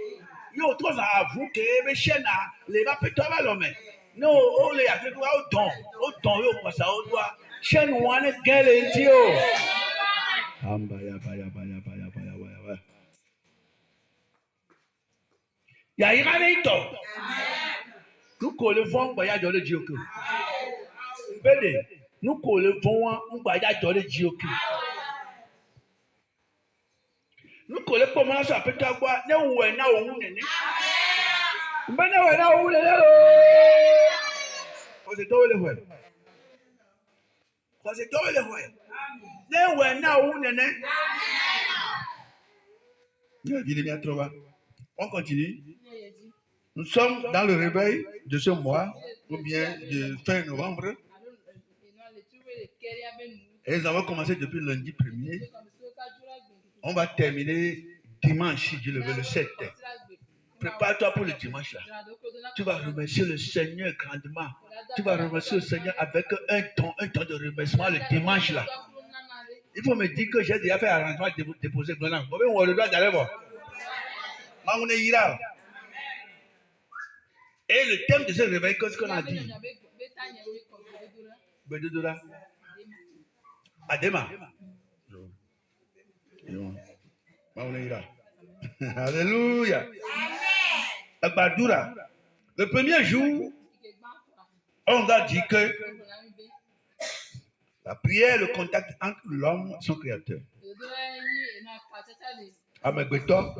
Speaker 1: Yo, toi, ça avoue que mes chiens, les va péter à l'homme. Non, on les a fait au don, yo, pour ça, on doit. Chaîne one girl in you. Ya ira ni to. Nous collevons voyage dans le Dioku. Bede, nous collevons un voyage dans le Dioku. Nous collé pour moi, ça peut t'avoir. Ne ou est na ou n'est. Ben na ou est na ou n'est. Parce que toi le vois. Parce que toi le vois. Ne ou est na ou n'est. On continue. Nous sommes dans le réveil de ce mois, ou bien de fin novembre. Et nous avons commencé depuis lundi 1er. On va terminer dimanche, si Dieu le veut, le 7. Prépare-toi pour le dimanche là. Tu vas remercier le Seigneur grandement. Tu vas remercier le Seigneur avec un temps de remerciement le dimanche là. Il faut me dire que j'ai déjà fait arrangement de déposer le nom. On le doit d'aller voir. Et le thème de ce réveil, qu'est-ce qu'on a dit? Bedoudora. Adema. Alléluia. Badura. Le premier jour, on a dit que la prière, le contact entre l'homme et son créateur. Amegbeto.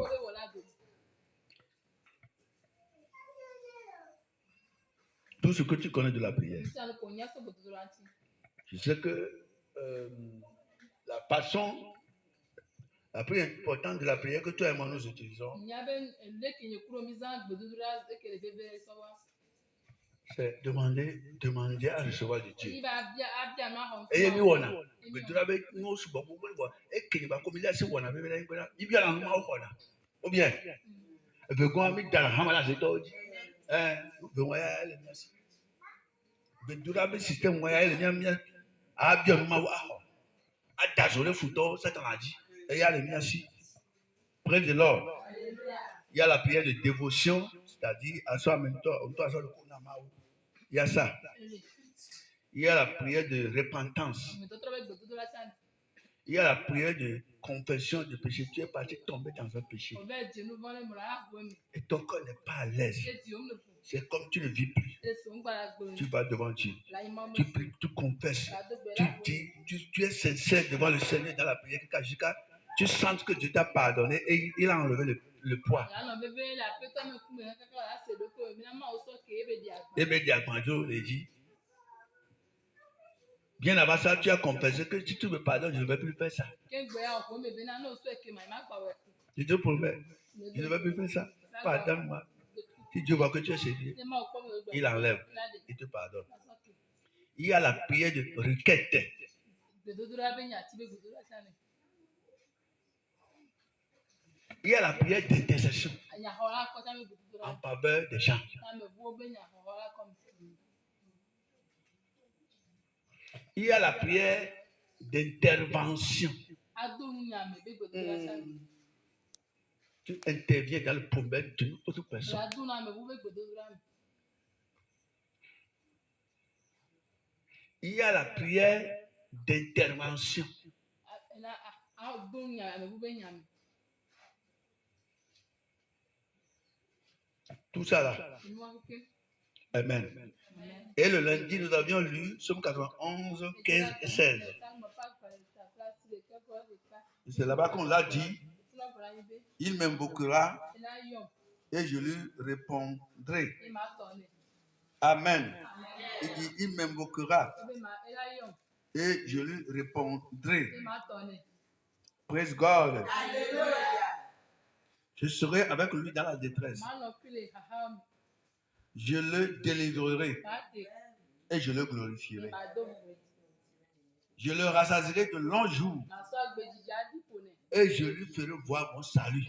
Speaker 1: Tout ce que tu connais de la prière. Je sais que la façon la plus importante de la prière que toi et moi nous utilisons, c'est demander à recevoir de Dieu. Et nous on a ou bien système près de l'or. Il y a la prière de dévotion, c'est-à-dire à soi même temps, il y a ça. Il y a la prière de repentance. Il y a la prière de confession de péché. Tu es parti tomber dans un péché. Et ton corps n'est pas à l'aise. C'est comme tu ne vis plus. Tu vas devant Dieu. Tu pries, tu confesses. Tu dis, tu es sincère devant le Seigneur dans la prière. Tu sens que Dieu t'a pardonné et il a enlevé le poids. Bien avant ça, tu as confessé que si tu me pardonnes, je ne vais plus faire ça. Je te promets, je ne vais plus faire ça. Pardonne-moi. Si Dieu voit que tu es sérieux, il enlève, il te pardonne. Il y a la prière de requête. Il y a la prière d'intercession en faveur des gens. Il y a la prière d'intervention. Tu interviens dans le problème d'une autre personne. Il y a la prière d'intervention. Tout ça là. Amen. Et le lundi, nous avions lu Somme 91, 15 et 16. C'est là-bas qu'on l'a dit. Il m'invoquera et je lui répondrai. Amen. Il dit, il m'invoquera et je lui répondrai. Praise God. Je serai avec lui dans la détresse. Je le délivrerai et je le glorifierai. Je le rassasierai de longs jours et je lui ferai voir mon salut.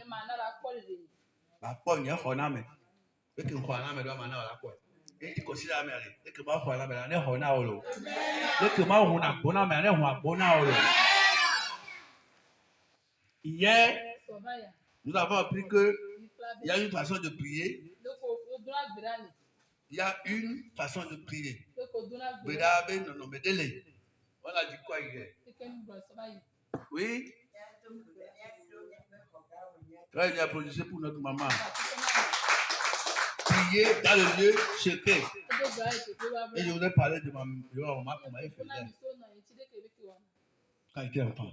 Speaker 1: Hier, nous avons appris qu'il y a une façon de prier. Il y a une façon de prier. On a dit quoi hier? Oui. Très bien, applaudissez pour notre maman. Prier dans le lieu secret. Et je voudrais parler de ma maman, comment elle faisait quand elle était enfant.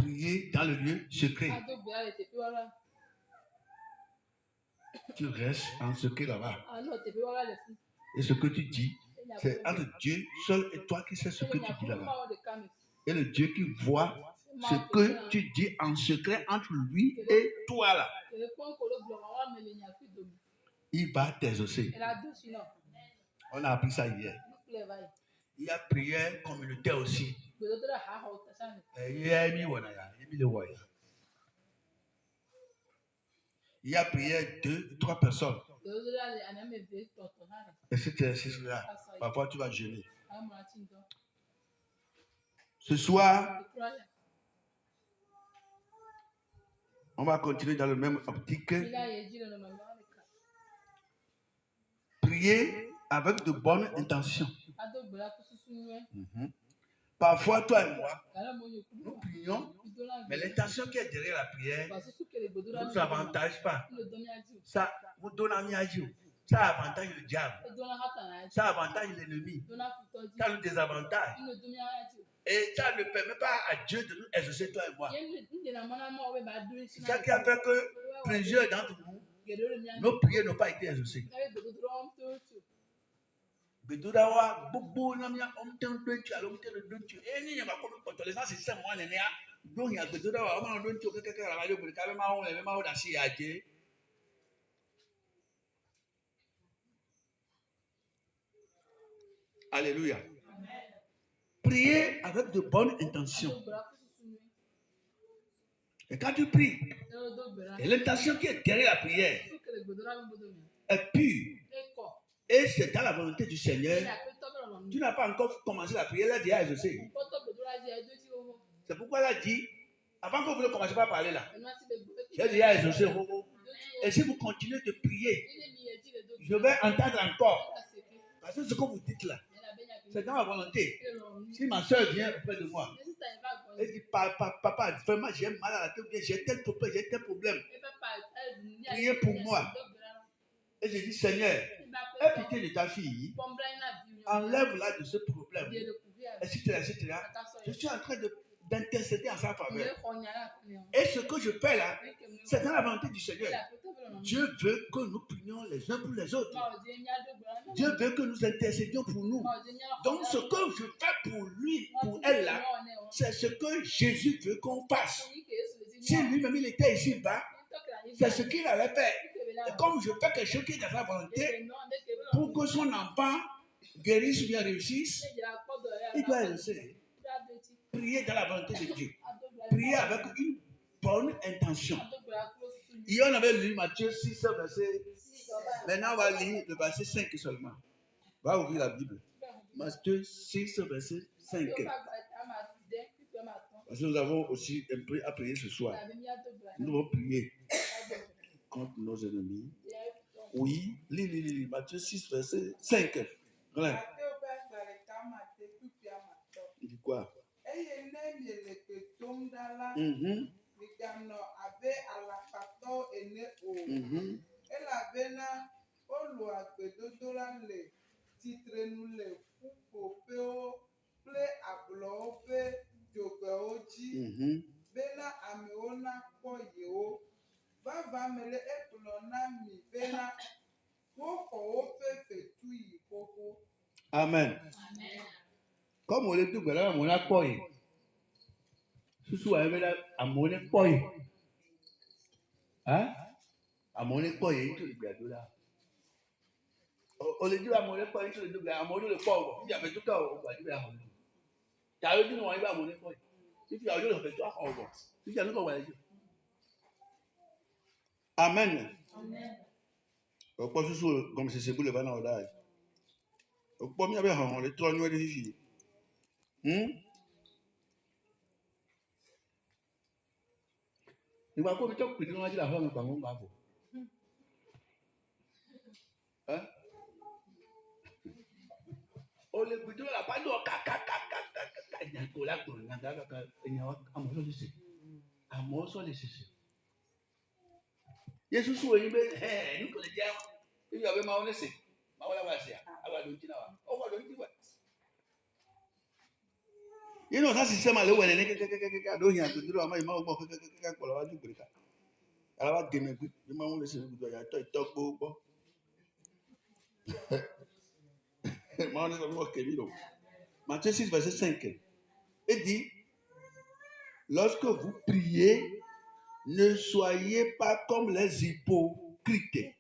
Speaker 1: prier dans le lieu secret. Tu restes en secret là-bas. Et ce que tu dis, c'est entre Dieu seul et toi qui sais ce que tu dis là-bas. Et le Dieu qui voit ce que tu dis en secret entre lui et toi là, il va t'exaucer. On a appris ça hier. Il y a prière communautaire aussi. Il y a prière 2-3 personnes. Et cet exercice-là, parfois tu vas jeûner. Ce soir, on va continuer dans le même optique. Prier avec de bonnes intentions. Parfois, toi et moi, nous prions, mais l'intention qui est derrière la prière ne nous avantage pas. Ça vous donne un miajo. Ça avantage le diable. Ça avantage l'ennemi. Ça nous désavantage. Et ça ne permet pas à Dieu de nous exaucer, toi et moi. C'est ça qui a fait que plusieurs d'entre nous, nos prières n'ont pas été exaucées. Bedourawa bobo namia omten donchu alomten donchu eni nyama ko poto les c'est ça moi nenia donc ya bedourawa ma donchu keke la radio pour ka ma on le ma o da si aje. Alléluia. Priez avec de bonnes intentions. Et quand tu pries, et l'intention qui est derrière la prière est pure. Et c'est dans la volonté du Seigneur. Tu n'as pas encore commencé la prière, là, déjà, je sais. C'est pourquoi elle a dit, avant que vous ne commenciez pas à parler là, j'ai déjà exaucé. Et si vous continuez de prier, je vais entendre encore. Parce que ce que vous dites là, c'est dans la volonté. Si ma soeur vient auprès de moi, elle dit, papa, vraiment, j'ai mal à la tête, j'ai tel problème. Priez pour moi. Et je dis, Seigneur, aie pitié de ta fille, enlève-la de ce problème, etc. Je suis en train d'intercéder en sa faveur. Et ce que je fais là, c'est dans la volonté du Seigneur. Dieu veut que nous prions les uns pour les autres. Dieu veut que nous intercédions pour nous. Donc ce que je fais pour lui, pour elle là, c'est ce que Jésus veut qu'on fasse. Si lui-même il était ici-bas, c'est ce qu'il allait faire. Et comme je fais quelque chose qui est dans sa volonté, pour que son enfant guérisse ou bien réussisse, il doit exaucer. Prier dans la volonté de Dieu. Prier avec une bonne intention. Hier, on avait lu Matthieu 6, verset. Maintenant, on va lire le verset 5 seulement. On va ouvrir la Bible. Matthieu 6, verset 5. Parce que nous avons aussi un peu à prier ce soir. Nous devons prier contre nos ennemis. Oui, lis. Matthieu 6, verset 5. Voilà. Il dit quoi? Amen. Comme on est tout là, on a quoi? Soussou avait là, à mon époque. Hein? À mon époque, il y a tout le gâteau là. On le dit à mon époque, il y a tout le gâteau. À mon époque, il y avait tout ça. Tu as dit non, il va à mon époque. Si tu as dit, on fait toi, on va. Si tu as dit, on va dire. Amen. Au point soussou, comme c'est pour le van en d'âge. Au point, il y avait un les trois noirs de filles. Il va pas me dire que tu n'as pas dit la femme par mon babo. Hein? On le bouton la pas d'eau, il y a un collage pour le nanga, il y a un morceau de ceci. Un morceau de ceci. Yesu souhaite, nous que les diables, il y avait ma honnêteté. Ma voilà, voilà, c'est à la dontina. On va donner. You know, that's the same as when I don't hear to do my mouth. I was giving good. You might want to listen to I talk about. Matthieu 6, verset 5. Il dit, lorsque vous priez, ne soyez pas comme les hypocrites.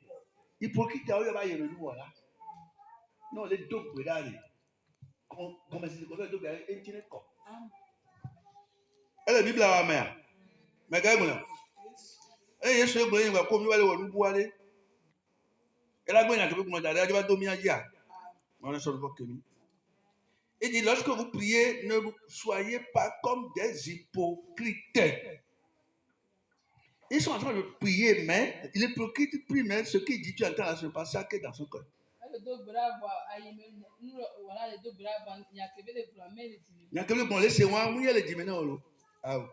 Speaker 1: Hypocrite, il y a une voilà. Non, les deux pédales. Comme c'est comme les deux pédales, et tu n'es pas. Elle est Bible à la mère. Mais quand même, et je suis venu à comme aller au bois. Et la bonne à tout le monde, elle va dormir à dia. On a sur le Kémi. Il dit, lorsque vous priez, ne soyez pas comme des hypocrites. Ils sont en train de prier, mais l'hypocrite prie, mais ce qu'il dit, tu entends là, ce n'est pas ça qui est dans son cœur. Il y a que le bon, laissez-moi, où il y a les dimanches. On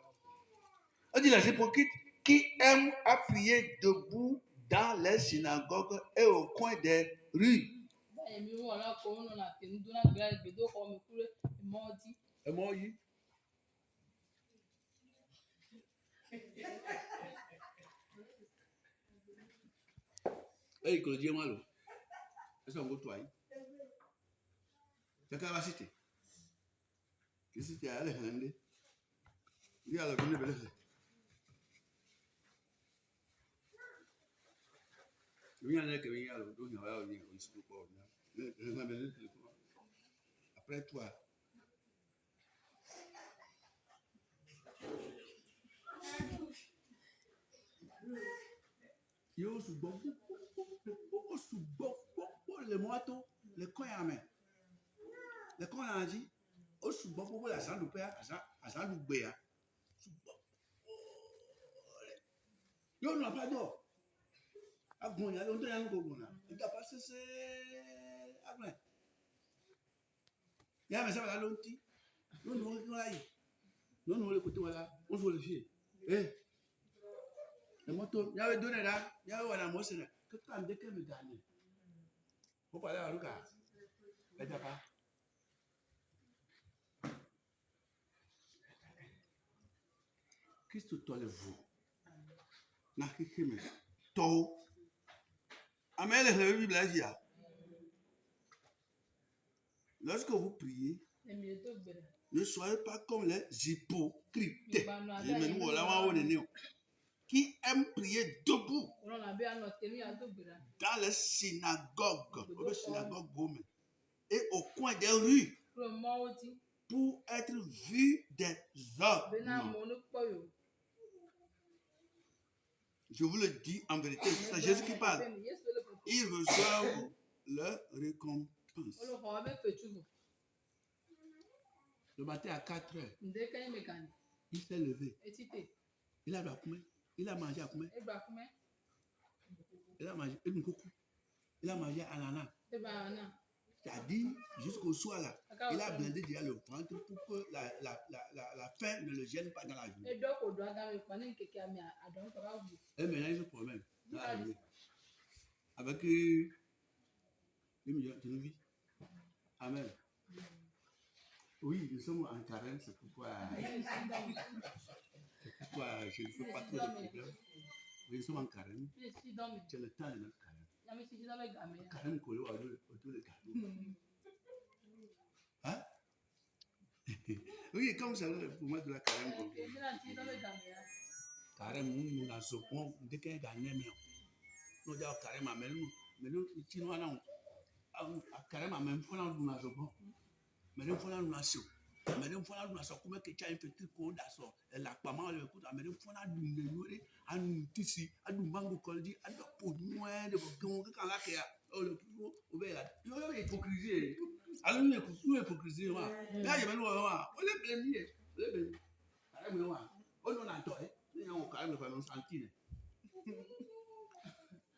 Speaker 1: dit les hypocrites qui aiment à prier debout dans les synagogues et au coin des rues. Et il dit moi, est-ce qu'on va toi? C'est qu'à la cité. Qu'est-ce que tu as à l'école? Il y a la bonne belle. Il y a un qui vient à l'autre, il y a un qui se coupe. Après toi. Yo su bon, su bon, le moito, le coin à main. Le coin à dit, au su bon pour la salle du père, à salle du béa. Yo n'a pas d'or. A bon, il y a longtemps, il y a longtemps. Il t'a passé, c'est. Ah ben. Il y a un message à l'autre. Non, non, non, non, non, écoutez, voilà, on joue le fil. Eh. Le moto, il y avait donné là, il y avait un amour, c'est là. Que quand dès qu'elle me gagne, faut parler à Lucas. Elle t'a pas. Qu'est-ce que toi le vous? N'a qu'est-ce que toi? Amen, le Bible a dit. Lorsque vous priez, ne soyez pas comme les hypocrites. Qui aiment prier debout dans les synagogues et au coin des rues pour être vus des hommes. Je vous le dis en vérité, c'est Jésus qui parle. Ils reçoivent leur récompense. Le matin à 4 heures, il s'est levé. Il a combien? Il a mangé à combien? Il a mangé une coucou. Il a mangé ananas. C'est-à-dire, jusqu'au soir là, il a blindé déjà le ventre pour que la faim ne le gêne pas dans la journée. Et maintenant, il se promène dans la journée. Avec une vie. Amen. Oui, nous sommes en carême, c'est pourquoi je ne fais pas trop de problèmes. Nous sommes en carême. C'est le temps de notre carême. Carême collé autour de carême. Hein? Oui, comme ça, pour moi, de la carême. Carême, nous n'en sommes pas. Dès qu'il y a un gagnant, nous avons carême à nous. Mais nous, Chinois, nous avons carême à même. Nous n'en sommes pas. Mais nous avons un mais nous faisons nous assoir comme que tu as un petit coup d'assaut et la maman le coup mais nous faisons nous à nous tissu à nous mango coldi à nous pour moins de bon quand là qu'il y a le plus au bel là il y a hypocrisie alors nous hypocrisie là il y a nous on les blâmer carrément nous on nous entend il y a on carrément faire un santine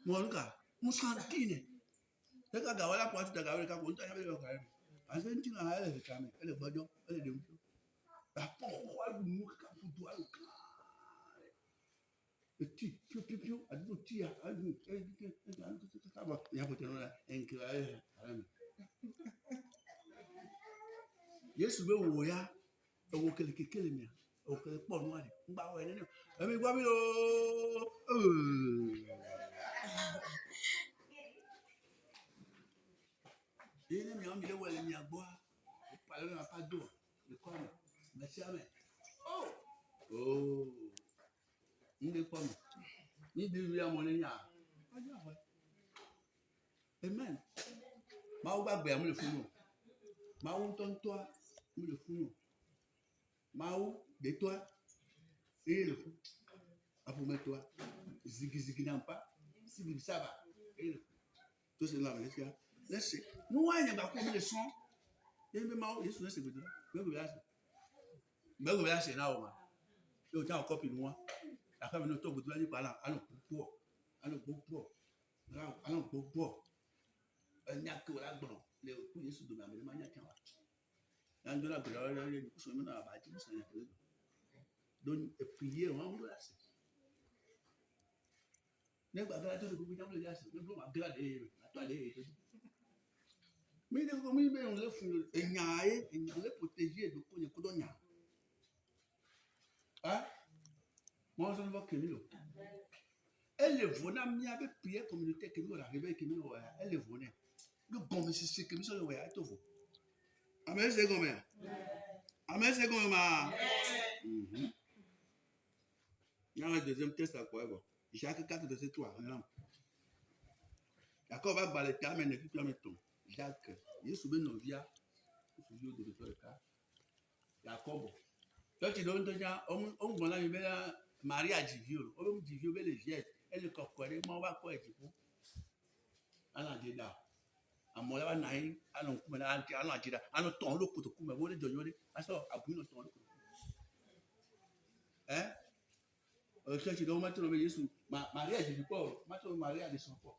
Speaker 1: moi Lucas un santine c'est quand voilà pour tout à l'heure quand on t'a avait le carrément Argentina elle est calme, elle est bonne, elle est de la pourquoi nous pour toi le petit piou à tout petit à nous il y a peut-être là incroyable Yesu be wo ya Ewo kele kekele mia. Ewo kele pọ̀ nù wàdí. Ngba wọ̀ ẹ̀ nínú. Ẹ̀mi gbọ́ mi lò. Yìí ni mi ò mi lé wọlé mi àgbọ̀ á. Pàlọ́ mi àpá dùn. Ìkọ́ mi. Mẹ̀sí àmẹ́. Ndé pọ̀ mi. Níbi ìwé ọmọ ní yà. Ọjọ́ àwọ̀. Amen. Máa wú gbàgbé àmúlẹ̀ fún yòó. Máa wú tọ́ntọ́ àmúlẹ̀ fún yòó. Máa wú dé-tọ́ èyí lè fún. Àfọ̀mẹ́tọ́ zigizigi náà pa. Síbi sábà èyí lè fún. Tó ṣe lọ́wọ́ lẹ́sẹ̀ á. Lẹ́sẹ̀. Ní wọ́n àyàn gbà kó mi lè sán. Yẹ́n bí máa wú Yéṣu lẹ́sẹ̀ gbèdúrà. Gbẹ́gbẹ́ bí a ṣe náà wọ̀ ma. Yóò tí àwọn kọ́pì ní wọn. Àfẹ́ mi ní tó gbèdúrà nípa àlọ́ púpọ̀. Ẹni akéwò lágbọ̀n lè kú Yéṣu dòmí àmì máa ń yàtọ̀ wá. Yànjọ́ náà gbèrè ọ̀rẹ́ rẹ̀ kúṣọ̀ mi náà bàjẹ́ kúṣọ̀ yẹn kúrẹ́. Lónìí èpìyé wọn ń lọ àṣẹ. Nígbà tó láti gbogbo ìjábọ̀ lè yàṣẹ ní bọ́ọ̀mù àbílà lè rè àtọ́ àlè rè tó dé. Mi ní kókó mi bẹ̀rù lé fún èèyàn ayé èèyàn lè pòtèjì èdòkó yẹn kó dọ̀nyà. Wọ́n sọ fún kèmí lò. Elle est venue à la prière communautaire qui nous arrive qui nous elle est venue. Le bon monsieur c'est que nous sommes ouais tout vous. Amen c'est comme ça. Amen c'est comme ça. Il y a un deuxième test à quoi bon. Jacques 4 de ces trois. D'accord va balayer ta main et puis tu mets ton. Jacques, il est souvent novia. Il est de le cas. Jacob. Toi tu donnes déjà on va là il va Marie a dit vieux. On dit vieux les vieux. Elle kokore mo wa ko ejipo ala de da amo la na yin ala nku na anti ala jida ala ton lo kuto ku me wo le jojo le aso abu no ton lo kuto o se ti do ma to lo Yesu Maria ji po ma to Maria de so po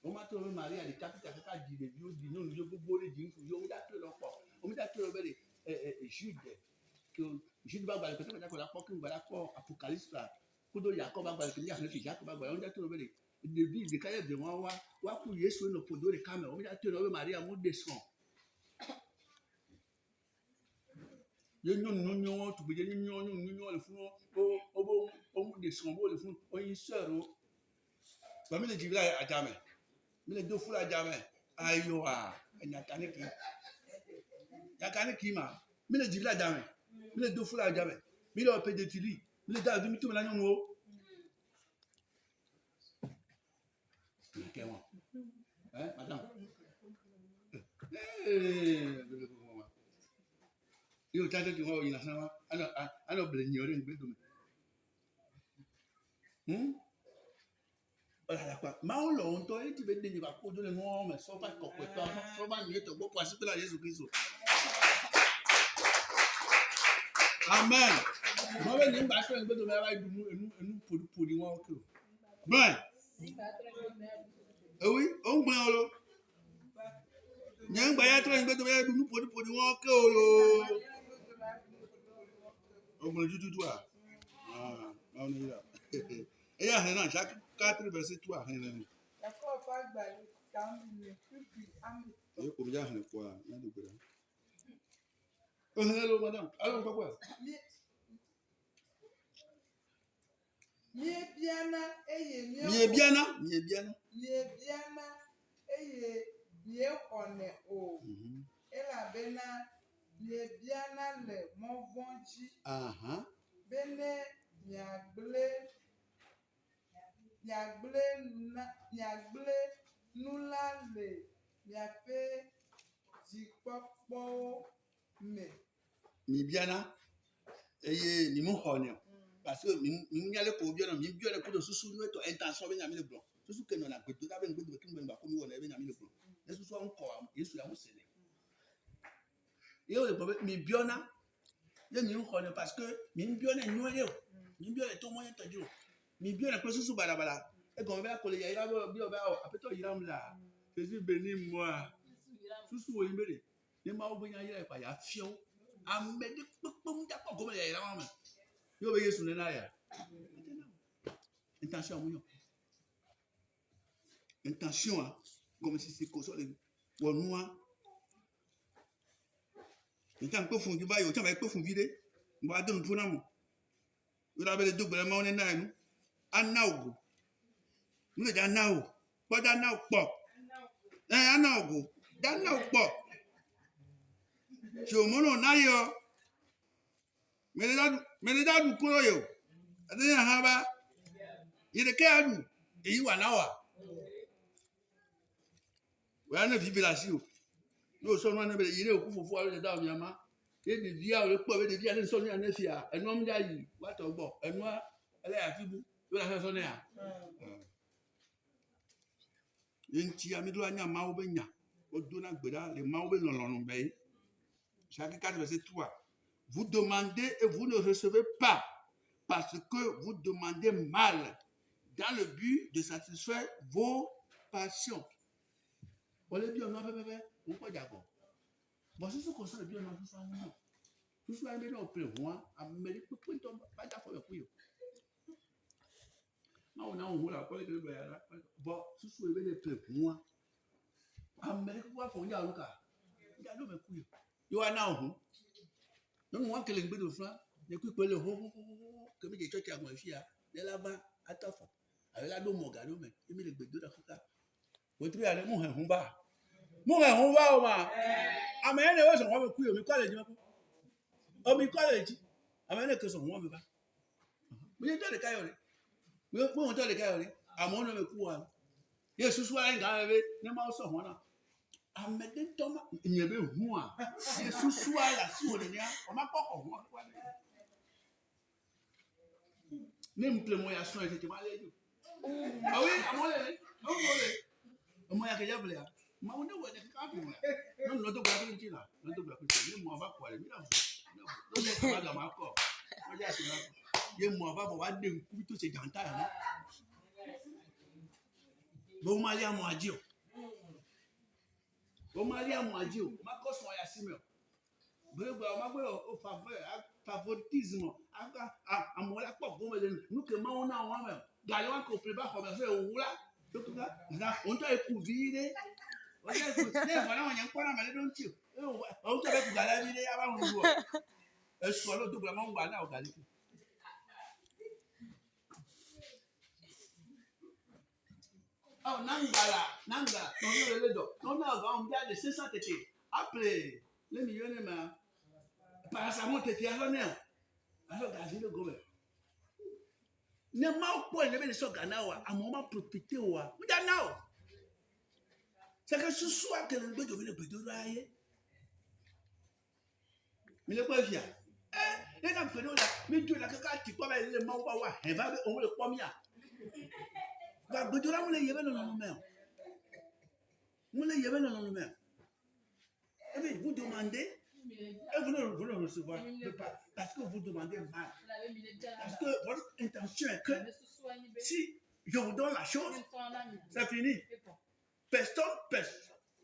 Speaker 1: o ma to lo Maria de capital ka ji de bi o di no yo gbogbo le ji fu yo da to lo po o mi da to lo bele Jude que Jude ba gba ko te ma ko la po ki gba la po Apocalypse kudo Jacob agba ke ya le fi Jacob agba on ja to bele David de kaye de won wa ku Yesu no podo de kame o ja to no Maria mo de son ye nyu won tu be je nyu le fun o mo de son bo le fun o yin sero ba mi le jibila ajame mi le do fula ajame ayo enya kaniki ma mi le jibila ajame mi le do fula ajame mi le pe de tili le da mi tu la nyon wo kéwon madame yo tante ki wo yin na sama ana ble nyore ngbe do mi ola la pa ma o lo nto e ti be de ni ba ko do le won me so ba ko pe to so ba ni to gbo pa si pe la Jesu Kristo amen mo be ni ba to ngbe do me ba enu podi won ko ben oui on gbon o lo nyen gba ya to ngbe do me enu podi won ko o ogun juju a on ni la e ya hen na Jacques 4 verset 3 hen
Speaker 3: D'accord pas gba kan ni puis ami
Speaker 1: e ko ja hen ko a na do gbera o hello madam alo ko ko
Speaker 3: Miebiana eye bie one o. Elabena miebiana le movonji. Bene miagble nula le miape jikpopo me.
Speaker 1: Miebiana eye ni mo hone parce que mi nyale ko biona mi biona ko do susu no to intention be nyame le blo susu ke no na gbedo da be ngbedo ke ngbe ba ko mi wona be nyame le blo e susu an ko Yesu ya mo sele yo le prophète mi biona ye mi hone parce que mi biona nyole o mi biona to mo yenta jo mi biona ko susu bala e go be ko le ya ira bi o ba o apeto ira mla Jésus bénis moi susu o imbere ni ma o bo nya ira pa ya fio amede pokpom ja ko go me ya ira ma yo be Yesu nena ya intention comme si c'est comme ça wonua Ntan pe fun ju ba yo, tan ba pe fun vide. Mba don puna mo. Ura be do gbere mo ni na nu. Anaogo. Mo ja nao. Po da nao po. Anaogo. Da nao po. Jo mo no na yo. Me da du kuro yo. Ade ha ba. Yede ke adu. Eyi wa na wa. Wa na bibi la si o. No so no na be yire oku fufu a le da o mi ama. E de dia o le po be de dia le so ni anafia. Enu am da yi. Wa to gbo. Enu ele ya fibu. Yo la so ni ya. Yenti amido anya ma be nya. O do na gbeda le ma be lolorun be. Chaque 4 verset 3. Vous demandez et vous ne recevez pas parce que vous demandez mal dans le but de satisfaire vos passions. On le dit, on a fait, on peut dire. Bon, c'est ce qu'on sait, bien, on a tout ça. Tout ça, on peut voir, mais on peut pas d'accord avec vous. On a un rôle à quoi le faire. Bon, tout ça, on peut voir. Mais on va faire un cas. Il y a d'autres couilles. Il y a un an. Donc, moi, que les gens de France, les couilles que le ho, comme les gens qui ont fait, les là-bas, à ta fin. Avec la dôme, mon gars, mais il met les bédos d'Afrique. Vous trouvez, allez, mon humba. Mon humba, au moins. Ah, mais il y a des gens qui ont fait quoi, les gens? Oh, mais quoi, les gens? Ah, mais il y a des gens qui ont fait quoi? Mais il y a des cas, mais on t'a les cas, à mon nom, quoi? Il y a ce soir, un gars avec, ne m'a pas dit, ah, mais des tomates, il y avait moi. Il y a ce soir, là, si on est là, on m'a pas encore moi. Même que le moyen soin était mal aidé. Ah oui, à moi, non, non, moi, il y a que j'appelle. Mais on est où est-ce qu'on est? Non, notre gars, il est là. Notre gars, il est là. Moi, on va quoi? Il est là. Non, c'est pas dans ma corps. Il est moi, on va voir des coups, tout ces gantins. Bon, mal à moi, Dieu. Bon, mal à moi, Dieu. Ma cause, moi, il y a Simon. Favoritisme à moi la porte nous que on a on même d'ailleurs qu'on prépare comme ça au là donc là on t'a écouté on t'a écouté voilà on y a quoi là mais donc tu on t'a écouté la vie avant on joue est-ce que le doublement on va là au Gali oh nanga on est le dos on a on vient de 500 tétés après les millionnaires mais paracetamol tété à l'honneur alors gars le gobe ne ma ko ne be le so Ghana wa amoma propriété wa we don't know c'est que ce soit que le bedo le bedo raye mi le ko via les gars bedo là mi tu la ka ti ko ba le ma wa e va on le ko mi a ga bedo la mo le yebe non mais mo le yebe non mais et bien vous demandez et vous ne recevoir pas parce que vous demandez mal parce que votre intention est que si je vous donne la chose c'est fini personne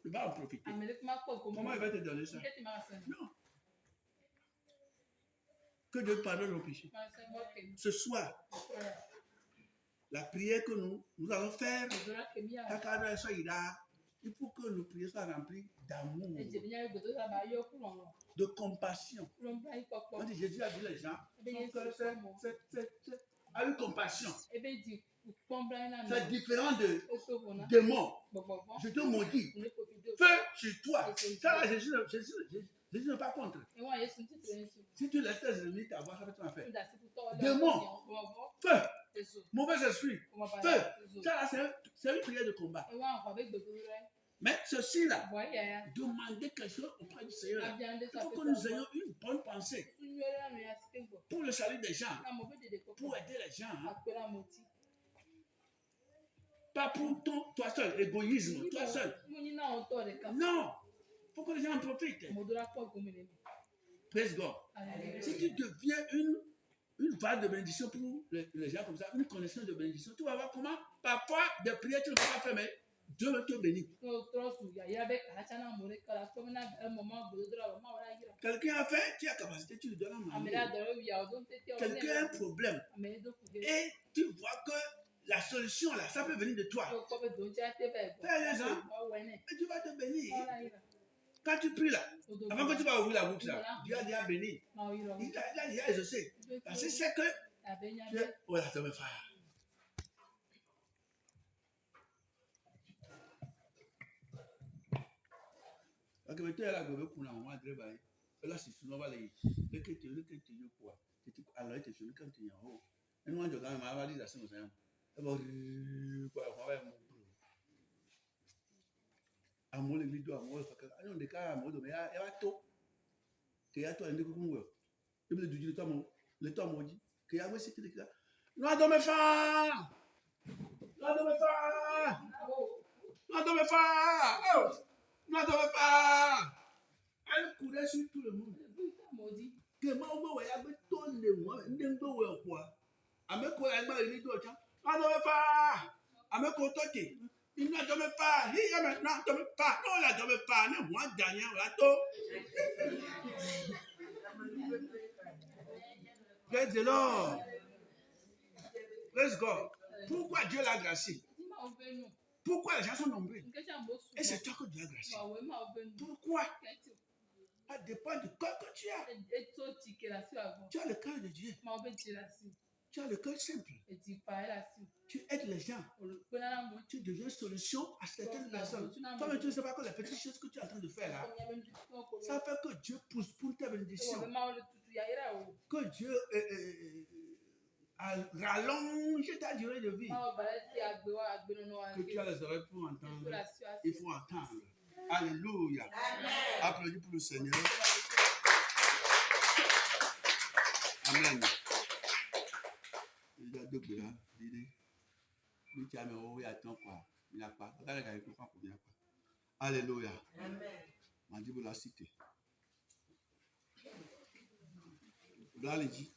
Speaker 1: ne va en profiter. Comment il va te donner ça? Non. Que Dieu pardonne nos péchés. Ce soir, la prière que nous allons faire, il faut que nos prières soient remplies d'amour, de compassion. Quand Jésus a dit les gens, a eu compassion. C'est différent de démons. Je te maudis. Feu sur toi. Ça là, Jésus n'est pas contre. Si tu laisses tes ennemis t'avoir, ça va te faire. Démons. Feu. Mauvais esprit. Feu. Ça là, c'est une prière de combat. Mais ceci là, demander quelque chose auprès du Seigneur. Il faut que nous ayons une bonne pensée pour le salut des gens, pour aider les gens. Pas pour toi seul, égoïsme, toi seul. Non, il faut que les gens en profitent. Praise God. Si tu deviens une vague de bénédiction pour les gens comme ça, une connaissance de bénédiction, tu vas voir comment parfois des prières tu ne peux pas faire, mais Dieu te bénit. Quelqu'un a fait, tu as capacité, tu lui donnes un manger. Quelqu'un a un problème. Et tu vois que la solution là, ça peut venir de toi. Fais les gens, et tu vas te bénir. Quand tu pries là, avant que tu vas ouvrir la bouche là, Dieu a déjà béni. Il a déjà exaucé. Parce que c'est que. Voilà, ça me fait. Ok, mais tu es là, je vais prendre un mois de travail. Là, c'est souvent les. Le que tu veux quoi. Alors, tu es sur le camp, tu es en haut. Et moi, je gagne ma validation. D'abord, quoi, on va amour le lido amour fa ka anon de ka amour de ya wa to ke ya to ende ku ngwe e bi du ji le to mo ji ke ya we si ke ka no ado me fa no ado me fa no ado me fa oh no ado me fa elle courait sur tout le monde que ma o we ya be to le won nde ndo we kwa ameko ya gba ni do cha no ado me fa ameko to ke. Il ne dormait pas. Il y a maintenant, ne dormait pas. Non, il ne dormait pas. Ne moi, Daniel, rato. Praise the Lord. Praise God. Pourquoi Dieu l'a gracié? Pourquoi les gens sont nombreux? Et c'est toi que Dieu a gracié. Pourquoi? Ça dépend du cœur que tu as. Tu as le cœur de Dieu. Tu as le cœur simple. Tu aides les gens. Tu deviens solution à certaines personnes. Toi-même, tu ne sais pas que les petites choses que tu es en train de faire là, ça fait que Dieu pousse pour ta bénédiction. Que Dieu rallonge ta durée de vie. Que tu as les oreilles pour entendre. Il faut entendre. Alléluia. Applaudis pour le Seigneur. Amen. Il y a deux là. Alléluia. Mandible la cité. Là, il dit.